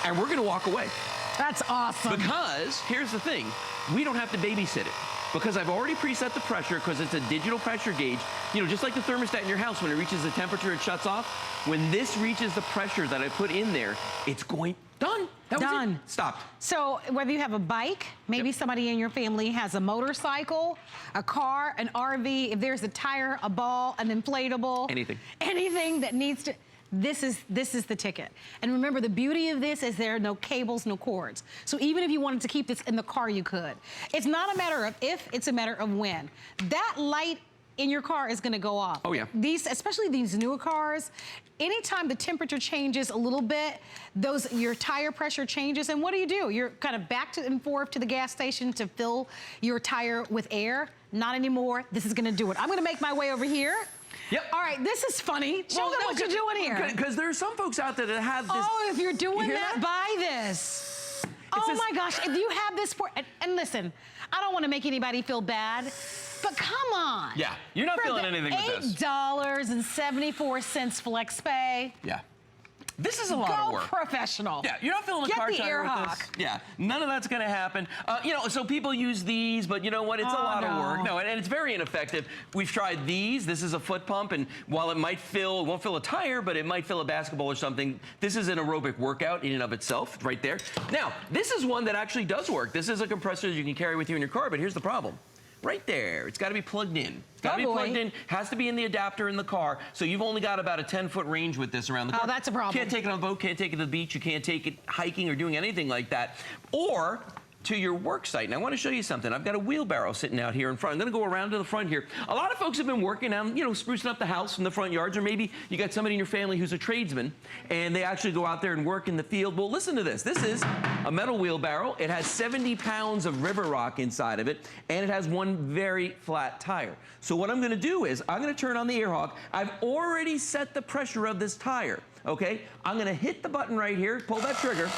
and we're gonna walk away. That's awesome. Because, here's the thing, we don't have to babysit it. Because I've already preset the pressure, because it's a digital pressure gauge. You know, just like the thermostat in your house, when it reaches the temperature, it shuts off. When this reaches the pressure that I put in there, it's going, done. That was it. Stopped. So whether you have a bike, maybe somebody in your family has a motorcycle, a car, an RV, if there's a tire, a ball, an inflatable. Anything that needs to, this is the ticket. And remember, the beauty of this is there are no cables, no cords. So even if you wanted to keep this in the car, you could. It's not a matter of if, it's a matter of when. That light in your car is gonna go off. Oh yeah. These, especially these newer cars, anytime the temperature changes a little bit, your tire pressure changes, and what do? You're kind of back and forth to the gas station to fill your tire with air. Not anymore. This is gonna do it. I'm gonna make my way over here. Yep. All right, this is funny. Show them what you're doing here. Because there are some folks out there that have this. Oh, if you're doing that, buy this. Oh my gosh, if you have this and listen, I don't want to make anybody feel bad, but come on. Yeah, you're not feeling anything with this. $8.74 FlexPay. Yeah. This is a lot of work. Go professional. Yeah, you're not filling the car tire with this. Yeah, none of that's going to happen. You know, so people use these, but you know what? It's a lot of work. No, and it's very ineffective. We've tried these. This is a foot pump, and while it might fill, it won't fill a tire, but it might fill a basketball or something. This is an aerobic workout in and of itself, right there. Now, this is one that actually does work. This is a compressor that you can carry with you in your car, but here's the problem. Right there, it's got to be plugged in. It's got to be plugged in, has to be in the adapter in the car, so you've only got about a 10-foot range with this around the car. Oh, that's a problem. Can't take it on the boat, can't take it to the beach, you can't take it hiking or doing anything like that. Or to your work site. And I want to show you something. I've got a wheelbarrow sitting out here in front. I'm going to go around to the front here. A lot of folks have been working on, you know, sprucing up the house in the front yards, or maybe you got somebody in your family who's a tradesman and they actually go out there and work in the field. Well, listen to this. This is a metal wheelbarrow. It has 70 pounds of river rock inside of it, and it has one very flat tire. So what I'm going to do is I'm going to turn on the air hawk. I've already set the pressure of this tire, okay? I'm going to hit the button right here, pull that trigger.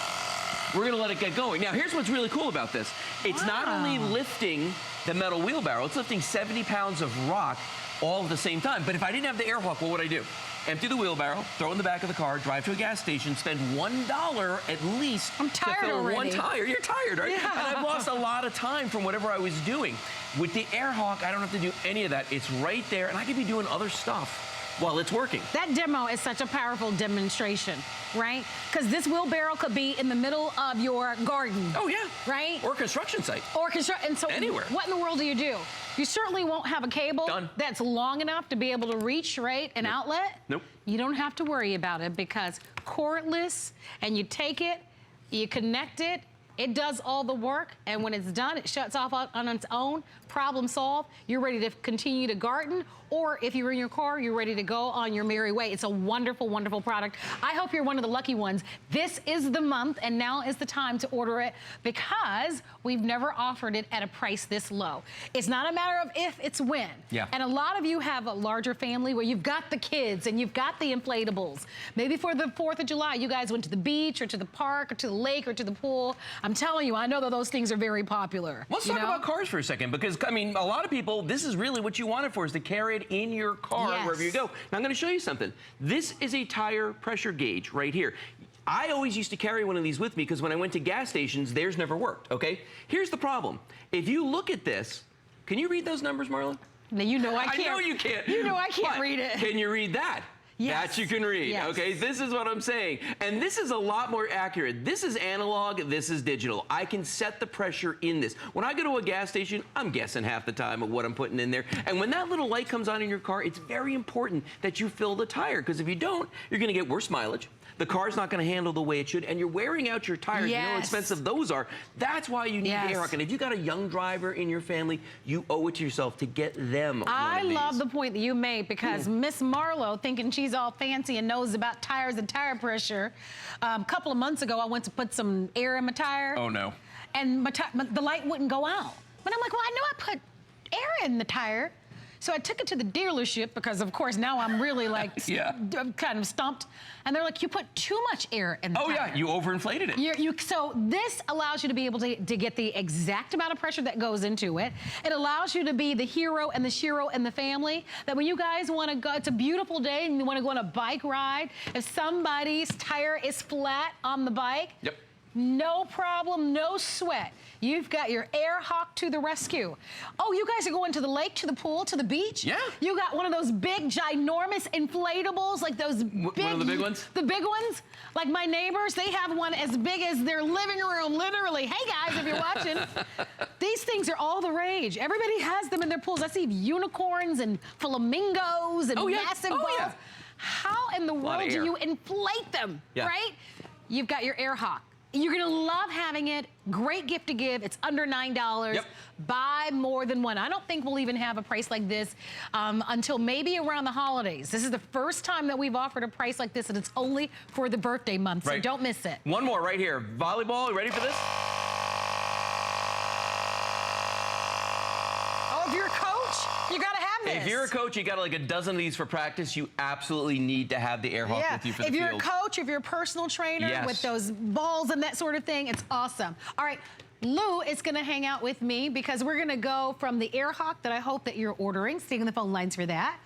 We're gonna let it get going. Now, here's what's really cool about this. It's not only lifting the metal wheelbarrow, it's lifting 70 pounds of rock all at the same time. But if I didn't have the air hawk, what would I do? Empty the wheelbarrow, throw it in the back of the car, drive to a gas station, spend $1 at least I'm tired to fill already. one tire. You're tired, right? Yeah. And I've lost a lot of time from whatever I was doing. With the air hawk, I don't have to do any of that. It's right there, and I could be doing other stuff while it's working. That demo is such a powerful demonstration, right? Because this wheelbarrow could be in the middle of your garden. Oh, yeah. Right? Or construction site. Or construction. And so anywhere. What in the world do? You certainly won't have a cable that's long enough to be able to reach, right, an outlet. Nope. You don't have to worry about it because cordless, and you take it, you connect it, it does all the work, and when it's done, it shuts off on its own. Problem solved. You're ready to continue to garden, or if you're in your car, you're ready to go on your merry way. It's a wonderful, wonderful product. I hope you're one of the lucky ones. This is the month, and now is the time to order it because we've never offered it at a price this low. It's not a matter of if, it's when. Yeah. And a lot of you have a larger family where you've got the kids and you've got the inflatables. Maybe for the 4th of July, you guys went to the beach or to the park or to the lake or to the pool. I'm telling you, I know that those things are very popular. Let's talk about cars for a second, because, I mean, a lot of people, this is really what you want it for, is to carry it in your car wherever you go. Now, I'm going to show you something. This is a tire pressure gauge right here. I always used to carry one of these with me because when I went to gas stations, theirs never worked, okay? Here's the problem. If you look at this, can you read those numbers, Marlon? Now, you know I can't. I know you can't. You know I can't read it. Can you read that? Yes. That you can read, yes. Okay? This is what I'm saying. And this is a lot more accurate. This is analog, this is digital. I can set the pressure in this. When I go to a gas station, I'm guessing half the time of what I'm putting in there. And when that little light comes on in your car, it's very important that you fill the tire, because if you don't, you're gonna get worse mileage. The car's not going to handle the way it should, and you're wearing out your tires. You know how expensive those are. That's why you need the air hawk. And if you got a young driver in your family, you owe it to yourself to get them I love the point that you made, because Miss Marlowe, thinking she's all fancy and knows about tires and tire pressure, a couple of months ago, I went to put some air in my tire. Oh, no. And the light wouldn't go out. But I'm like, well, I know I put air in the tire. So I took it to the dealership because, of course, now I'm really like kind of stumped. And they're like, you put too much air in the tire. Oh, yeah, you overinflated it. So this allows you to be able to get the exact amount of pressure that goes into it. It allows you to be the hero and the shero in the family, that when you guys want to go, it's a beautiful day and you want to go on a bike ride, if somebody's tire is flat on the bike, no problem, no sweat. You've got your air hawk to the rescue. Oh, you guys are going to the lake, to the pool, to the beach? Yeah. You got one of those big, ginormous inflatables, like those big... One of the big ones? The big ones. Like my neighbors, they have one as big as their living room, literally. Hey, guys, if you're watching. These things are all the rage. Everybody has them in their pools. I see unicorns and flamingos and massive balls. How in the world do you inflate them, right? You've got your air hawk. You're gonna love having it. Great gift to give. It's under $9. Buy more than one. I don't think we'll even have a price like this until maybe around the holidays. This is the first time that we've offered a price like this, and it's only for the birthday month, so don't miss it. One more right here. Volleyball, you ready for this? Oh, if you're a coach, you gotta have this. If you're a coach, you got like a dozen of these for practice, you absolutely need to have the air hawk with you for the field. If you're a coach, if you're a personal trainer with those balls and that sort of thing, it's awesome. All right, Lou is gonna hang out with me because we're gonna go from the air hawk that I hope that you're ordering, staying on the phone lines for that,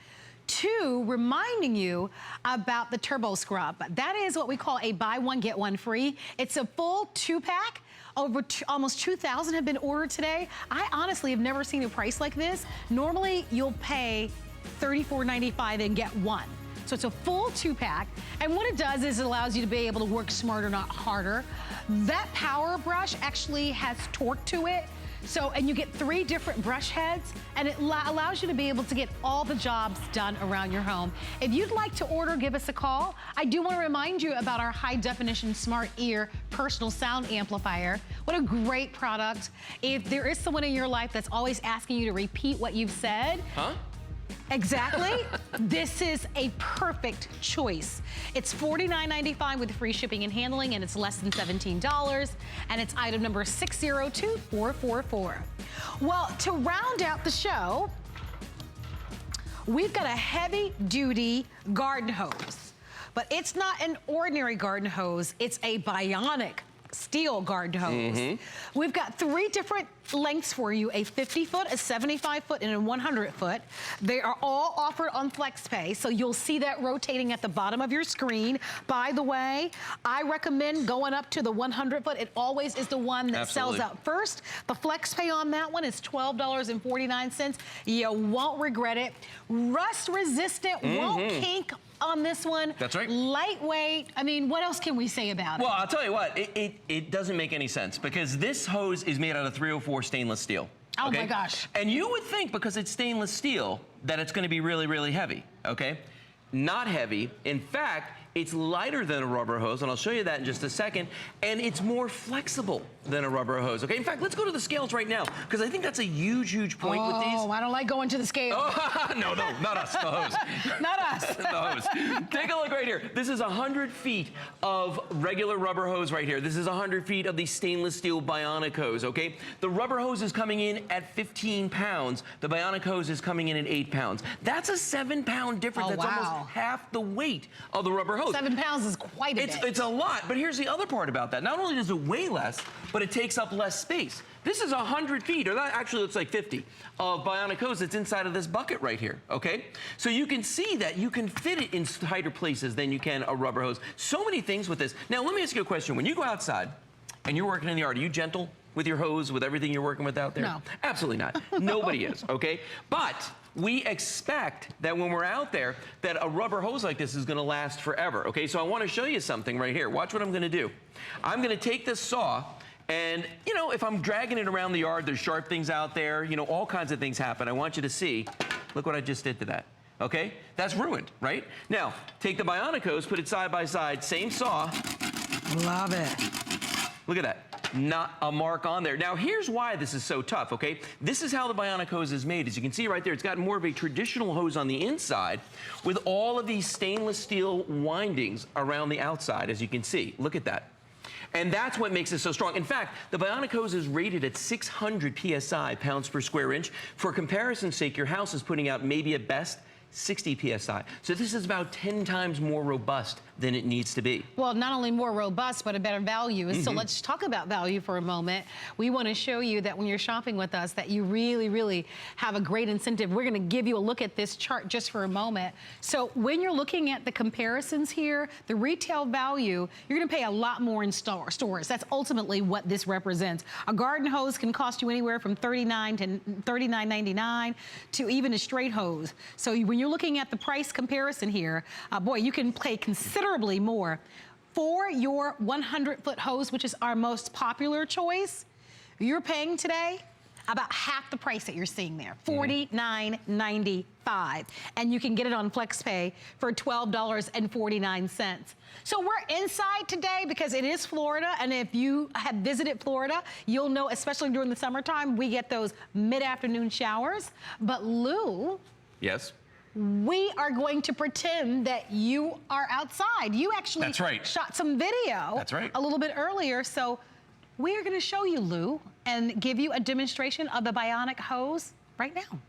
Two, reminding you about the Turbo Scrub. That is what we call a buy one, get one free. It's a full 2-pack. Over almost 2,000 have been ordered today. I honestly have never seen a price like this. Normally, you'll pay $34.95 and get one. So it's a full 2-pack. And what it does is it allows you to be able to work smarter, not harder. That power brush actually has torque to it. So, and you get 3 different brush heads, and it allows you to be able to get all the jobs done around your home. If you'd like to order, give us a call. I do want to remind you about our high definition smart ear personal sound amplifier. What a great product. If there is someone in your life that's always asking you to repeat what you've said, exactly. This is a perfect choice. It's $49.95 with free shipping and handling, and it's less than $17. And it's item number 602444. Well, to round out the show, we've got a heavy-duty garden hose. But it's not an ordinary garden hose. It's a Bionic steel garden hose. We've got 3 different lengths for you, a 50-foot, a 75-foot, and a 100-foot. They are all offered on FlexPay, so you'll see that rotating at the bottom of your screen. By the way, I recommend going up to the 100-foot. It always is the one that sells out first. The FlexPay on that one is $12.49. You won't regret it. Rust resistant, won't kink on this one. That's right. Lightweight. I mean, what else can we say about it? Well, I'll tell you what, it doesn't make any sense because this hose is made out of 304 stainless steel. Oh my gosh. And you would think because it's stainless steel that it's going to be really, really heavy, okay? Not heavy. In fact, it's lighter than a rubber hose, and I'll show you that in just a second, and it's more flexible than a rubber hose, okay? In fact, let's go to the scales right now, because I think that's a huge, huge point with these. Oh, I don't like going to the scale. Oh, no, not us, the hose. Not us. The hose. Take a look right here. This is 100 feet of regular rubber hose right here. This is 100 feet of the stainless steel Bionic hose, okay? The rubber hose is coming in at 15 pounds. The Bionic hose is coming in at 8 pounds. That's a 7-pound difference. Oh, That's almost half the weight of the rubber hose. 7 pounds is quite a bit. It's a lot, but here's the other part about that. Not only does it weigh less, but it takes up less space. This is 100 feet, or that actually looks like 50, of Bionic hose that's inside of this bucket right here, okay? So you can see that you can fit it in tighter places than you can a rubber hose. So many things with this. Now, let me ask you a question. When you go outside and you're working in the yard, are you gentle with your hose, with everything you're working with out there? No. Absolutely not. Nobody is, okay? But we expect that when we're out there that a rubber hose like this is going to last forever, okay? So I want to show you something right here. Watch what I'm going to do. I'm going to take this saw, and, you know, if I'm dragging it around the yard, there's sharp things out there, you know, all kinds of things happen. I want you to see, look what I just did to that, okay? That's ruined, right? Now, take the Bionic hose, put it side by side, same saw. Love it. Look at that. Not a mark on there. Now, here's why this is so tough, okay? This is how the Bionic hose is made. As you can see right there, it's got more of a traditional hose on the inside with all of these stainless steel windings around the outside, as you can see. Look at that. And that's what makes it so strong. In fact, the Bionic hose is rated at 600 PSI, pounds per square inch. For comparison's sake, your house is putting out maybe at best 60 PSI. So this is about 10 times more robust than it needs to be. Well, not only more robust, but a better value. So let's talk about value for a moment. We want to show you that when you're shopping with us, that you really, really have a great incentive. We're going to give you a look at this chart just for a moment. So when you're looking at the comparisons here, the retail value, you're going to pay a lot more in stores. That's ultimately what this represents. A garden hose can cost you anywhere from $39 to $39.99 to even a straight hose. So when you're looking at the price comparison here, boy, you can pay considerably more. For your 100-foot hose, which is our most popular choice, you're paying today about half the price that you're seeing there, $49.95. And you can get it on FlexPay for $12.49. So we're inside today because it is Florida, and if you have visited Florida, you'll know, especially during the summertime, we get those mid-afternoon showers. But Lou. Yes? We are going to pretend that you are outside. You actually shot some video a little bit earlier. So we are going to show you, Lou, and give you a demonstration of the Bionic hose right now.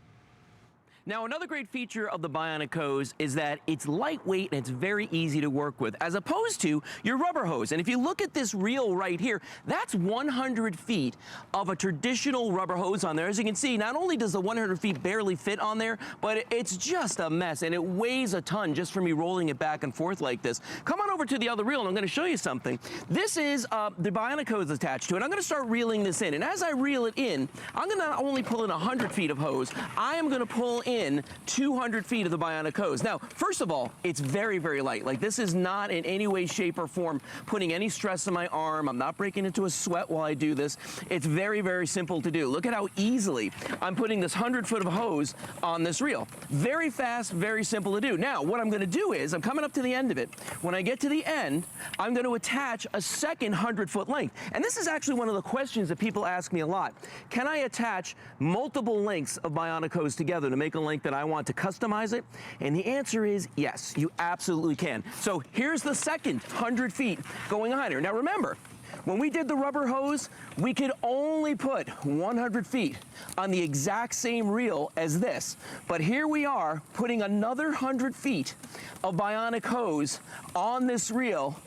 Now, another great feature of the Bionic hose is that it's lightweight and it's very easy to work with, as opposed to your rubber hose. And if you look at this reel right here, that's 100 feet of a traditional rubber hose on there. As you can see, not only does the 100 feet barely fit on there, but it's just a mess, and it weighs a ton just for me rolling it back and forth like this. Come on over to the other reel, and I'm going to show you something. This is the Bionic hose attached to it. I'm going to start reeling this in, and as I reel it in, I'm going to not only pull in 100 feet of hose, I am going to pull in 200 feet of the Bionic hose. Now, first of all, it's very, very light. Like, this is not in any way, shape, or form putting any stress on my arm. I'm not breaking into a sweat while I do this. It's very, very simple to do. Look at how easily I'm putting this 100 foot of hose on this reel. Very fast, very simple to do. Now, what I'm going to do is, I'm coming up to the end of it. When I get to the end, I'm going to attach a second 100 foot length. And this is actually one of the questions that people ask me a lot. Can I attach multiple lengths of Bionic hose together to make a length that I want to customize it? And the answer is yes, you absolutely can. So here's the second 100 feet going on here. Now remember, when we did the rubber hose, we could only put 100 feet on the exact same reel as this. But here we are putting another 100 feet of Bionic hose on this reel.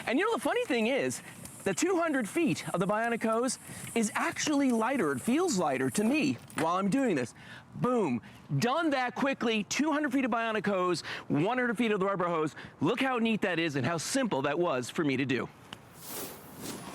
And you know, the funny thing is, the 200 feet of the Bionic hose is actually lighter. It feels lighter to me while I'm doing this. Boom. Done that quickly. 200 feet of Bionic hose, 100 feet of the rubber hose. Look how neat that is and how simple that was for me to do.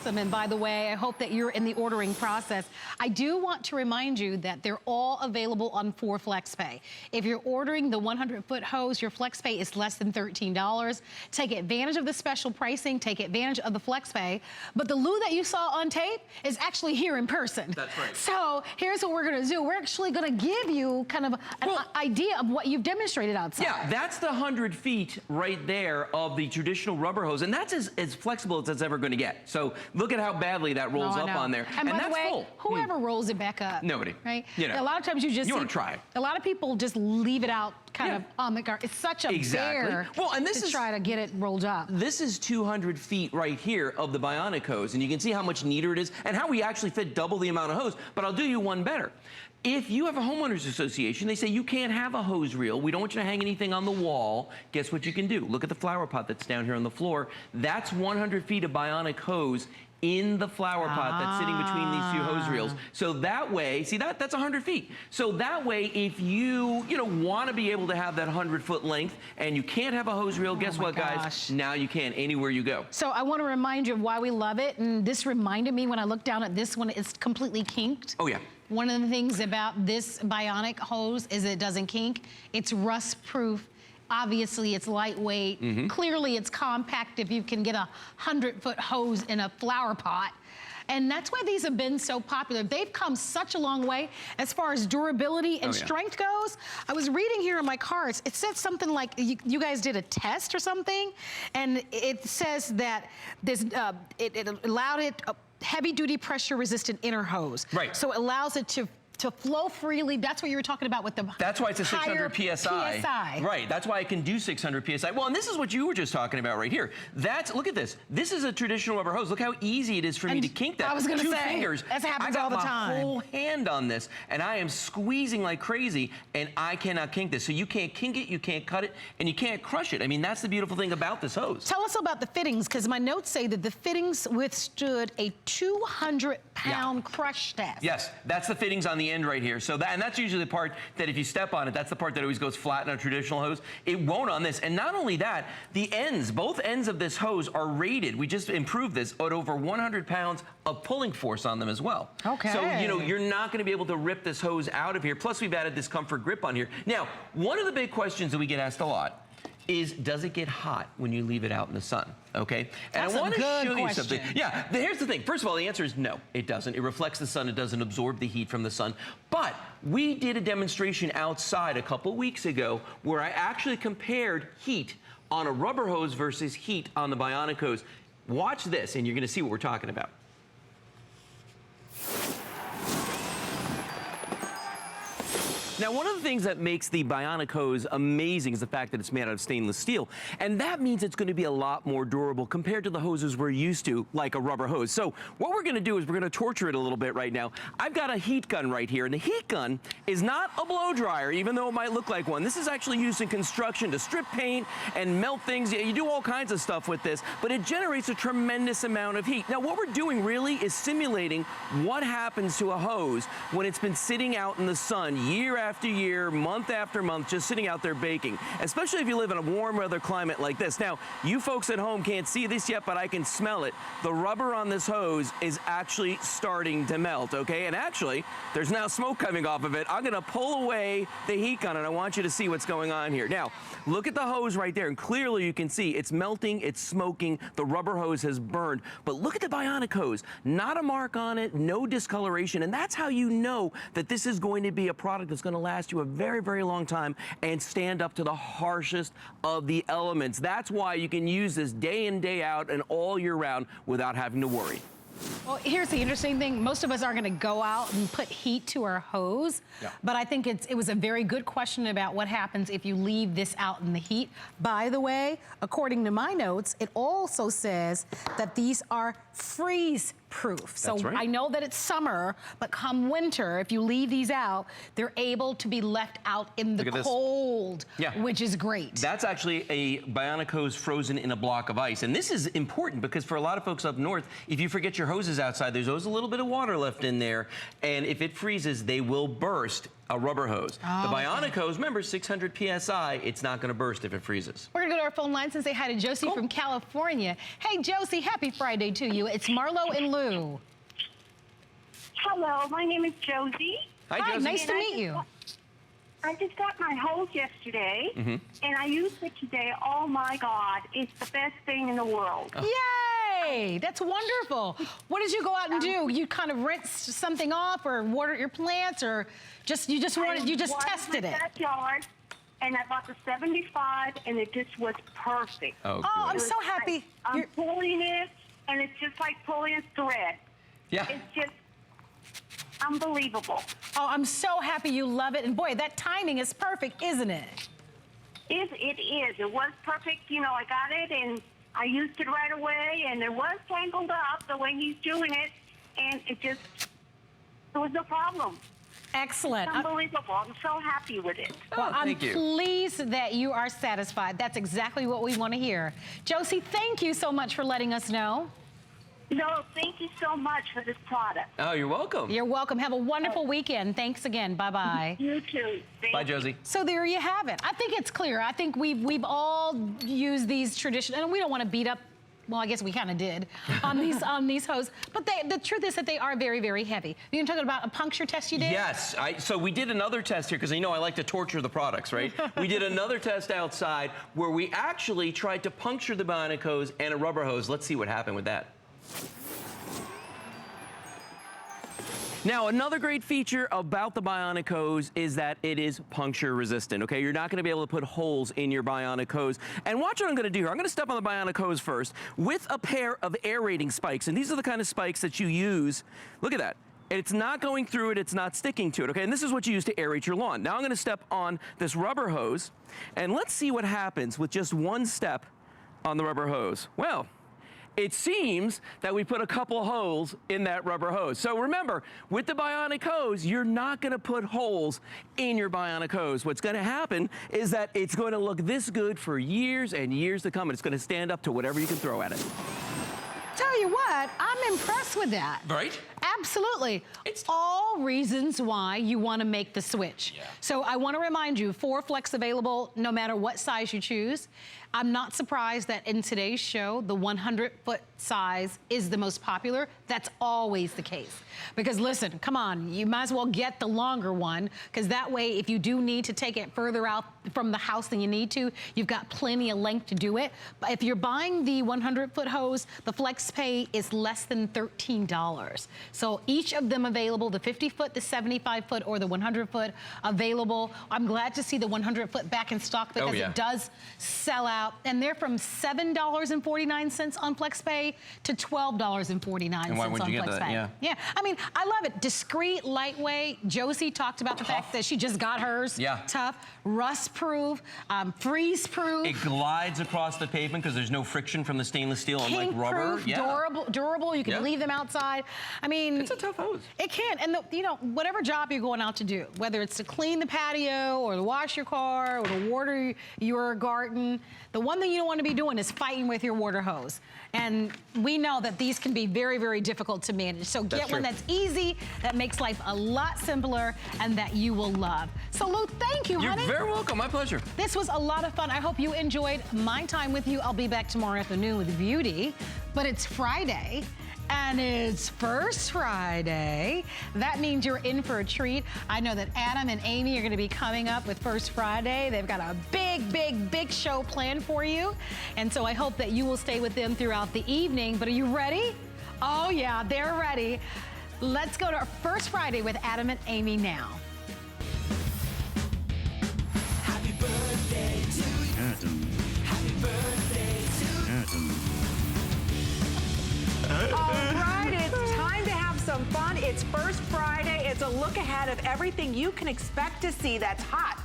And by the way, I hope that you're in the ordering process. I do want to remind you that they're all available on 4 FlexPay. If you're ordering the 100-foot hose, your FlexPay is less than $13. Take advantage of the special pricing, take advantage of the FlexPay. But the Lou that you saw on tape is actually here in person. That's right. So here's what we're gonna do. We're actually gonna give you kind of an idea of what you've demonstrated outside. Yeah, that's the 100 feet right there of the traditional rubber hose, and that's as flexible as it's ever gonna get. So look at how badly that rolls up on there. And by that's the way, full. whoever rolls it back up. Nobody. Right? You know. A lot of times you just want to try it. A lot of people just leave it out kind of on the car. It's such a bear to try to get it rolled up. This is 200 feet right here of the Bionic hose, and you can see how much neater it is and how we actually fit double the amount of hose. But I'll do you one better. If you have a homeowners association, they say you can't have a hose reel. We don't want you to hang anything on the wall. Guess what you can do? Look at the flower pot that's down here on the floor. That's 100 feet of Bionic hose in the flower pot that's sitting between these 2 hose reels. So that way, see that's 100 feet. So that way, if you want to be able to have that 100-foot length and you can't have a hose reel, guess what, guys? Now you can anywhere you go. So I want to remind you of why we love it. And this reminded me when I looked down at this one, it's completely kinked. Oh, yeah. One of the things about this Bionic hose is it doesn't kink. It's rust-proof. Obviously, it's lightweight. Clearly, it's compact if you can get a 100-foot hose in a flower pot. And that's why these have been so popular. They've come such a long way as far as durability and strength goes. I was reading here in my cards, it said something like you guys did a test or something, and it says that this, it allowed it a heavy-duty pressure-resistant inner hose. Right. So it allows it to flow freely. That's what you were talking about with the That's why it's a 600 PSI. Right, that's why I can do 600 PSI. Well, and this is what you were just talking about right here. Look at this. This is a traditional rubber hose. Look how easy it is for me to kink that. I was gonna 2 say, fingers. that happens all the time. I got my whole hand on this, and I am squeezing like crazy, and I cannot kink this. So you can't kink it, you can't cut it, and you can't crush it. I mean, that's the beautiful thing about this hose. Tell us about the fittings, because my notes say that the fittings withstood a 200-pound crush test. Yes, that's the fittings on the end right here. So and that's usually the part that if you step on it, that's the part that always goes flat in a traditional hose. It won't on this. And not only that, the ends, both ends of this hose are rated. We just improved this at over 100 pounds of pulling force on them as well. Okay. So, you're not going to be able to rip this hose out of here. Plus, we've added this comfort grip on here. Now, one of the big questions that we get asked a lot is, does it get hot when you leave it out in the sun? Okay, and That's I want to show you question. something. Yeah, here's the thing. First of all, the answer is no, it doesn't. It reflects the sun. It doesn't absorb the heat from the sun. But we did a demonstration outside a couple weeks ago where I actually compared heat on a rubber hose versus heat on the Bionic hose. Watch this, and you're going to see what we're talking about. Now, one of the things that makes the Bionic hose amazing is the fact that it's made out of stainless steel. And that means it's going to be a lot more durable compared to the hoses we're used to, like a rubber hose. So what we're going to do is we're going to torture it a little bit right now. I've got a heat gun right here, and the heat gun is not a blow dryer, even though it might look like one. This is actually used in construction to strip paint and melt things. You do all kinds of stuff with this, but it generates a tremendous amount of heat. Now, what we're doing really is simulating what happens to a hose when it's been sitting out in the sun year after year, month after month, just sitting out there baking, especially if you live in a warm weather climate like this. Now, you folks at home can't see this yet, but I can smell it. The rubber on this hose is actually starting to melt, okay? And actually, there's now smoke coming off of it. I'm gonna pull away the heat gun, and I want you to see what's going on here. Now, look at the hose right there, and clearly you can see it's melting, it's smoking, the rubber hose has burned. But look at the Bionic hose, not a mark on it, no discoloration, and that's how you know that this is going to be a product that's going to last you a very, very long time and stand up to the harshest of the elements. That's why you can use this day in, day out, and all year round without having to worry. Well, here's the interesting thing. Most of us aren't going to go out and put heat to our hose, but I think it was a very good question about what happens if you leave this out in the heat. By the way, according to my notes, it also says that these are freeze-proof. So That's right. I know that it's summer, but come winter, if you leave these out, they're able to be left out in the cold, which is great. That's actually a Bionic hose frozen in a block of ice. And this is important because for a lot of folks up north, if you forget your hoses outside, there's always a little bit of water left in there. And if it freezes, they will burst a rubber hose. The Bionic hose, remember, 600 PSI, it's not gonna burst if it freezes. We're gonna go to our phone lines and say hi to Josie from California. Hey, Josie, happy Friday to you. It's Marlo and Lou. Hello, my name is Josie. Hi, Josie. Nice to meet you. I just got my hose yesterday, and I used it today. Oh my God, it's the best thing in the world. Yay! That's wonderful. What did you go out and do? You kind of rinsed something off, or watered your plants, or you just tested it? Backyard, and I bought the 75, and it just was perfect. Oh, I'm so happy. I'm pulling it, and it's just like pulling a thread. Yeah. It's just unbelievable. Oh, I'm so happy you love it. And boy, that timing is perfect, isn't it? It is. It was perfect. You know, I got it, and I used it right away, and it was tangled up the way he's doing it, and there was no problem. Excellent. It's unbelievable. I'm so happy with it. Well, I'm pleased that you are satisfied. That's exactly what we want to hear. Josie, thank you so much for letting us know. No, thank you so much for this product. Oh, you're welcome. You're welcome. Have a wonderful weekend. Thanks again. Bye-bye. You too. Bye, Josie. So there you have it. I think it's clear. I think we've all used these traditional, and we don't want to beat up, well, I guess we kind of did on these hoses. But the truth is that they are very, very heavy. You're talking about a puncture test you did? Yes. So we did another test here because you know I like to torture the products, right? We did another test outside where we actually tried to puncture the Bionic hose and a rubber hose. Let's see what happened with that. Now, another great feature about the Bionic hose is that it is puncture resistant, okay? You're not gonna be able to put holes in your Bionic hose. And watch what I'm gonna do here. I'm gonna step on the Bionic hose first with a pair of aerating spikes. And these are the kind of spikes that you use. Look at that. It's not going through it, it's not sticking to it, okay? And this is what you use to aerate your lawn. Now I'm gonna step on this rubber hose, and let's see what happens with just one step on the rubber hose. Well, it seems that we put a couple holes in that rubber hose. So remember, with the Bionic hose, you're not gonna put holes in your Bionic hose. What's gonna happen is that it's gonna look this good for years and years to come, and it's gonna stand up to whatever you can throw at it. Tell you what, I'm impressed with that. Right? Absolutely. It's all reasons why you want to make the switch. Yeah. So I want to remind you, 4 flex available no matter what size you choose. I'm not surprised that in today's show, the 100-foot size is the most popular. That's always the case. Because listen, come on, you might as well get the longer one, because that way, if you do need to take it further out from the house than you need to, you've got plenty of length to do it. But if you're buying the 100-foot hose, the flex pay is less than $13. So each of them available, the 50-foot, the 75-foot, or the 100-foot available. I'm glad to see the 100-foot back in stock because it does sell out. And they're from $7.49 on FlexPay to $12.49 on FlexPay. Yeah, I mean, I love it. Discreet, lightweight. Josie talked about the fact that she just got hers. Tough, rust-proof, freeze-proof. It glides across the pavement because there's no friction from the stainless steel, unlike rubber. Durable. You can leave them outside. I mean, it's a tough hose. It can, and you know, whatever job you're going out to do, whether it's to clean the patio or to wash your car or to water your garden, the one thing you don't want to be doing is fighting with your water hose. And we know that these can be very, very difficult to manage. So get one that's easy, that makes life a lot simpler, and that you will love. So Lou, thank you, honey. You're very welcome. My pleasure. This was a lot of fun. I hope you enjoyed my time with you. I'll be back tomorrow afternoon with Beauty, but it's Friday. And it's First Friday. That means you're in for a treat. I know that Adam and Amy are gonna be coming up with First Friday. They've got a big show planned for you. And so I hope that you will stay with them throughout the evening. But are you ready? Oh yeah, they're ready. Let's go to our First Friday with Adam and Amy now. Happy birthday to you. Adam. Happy birthday to Adam. All right, it's time to have some fun. It's First Friday. It's a look ahead of everything you can expect to see that's hot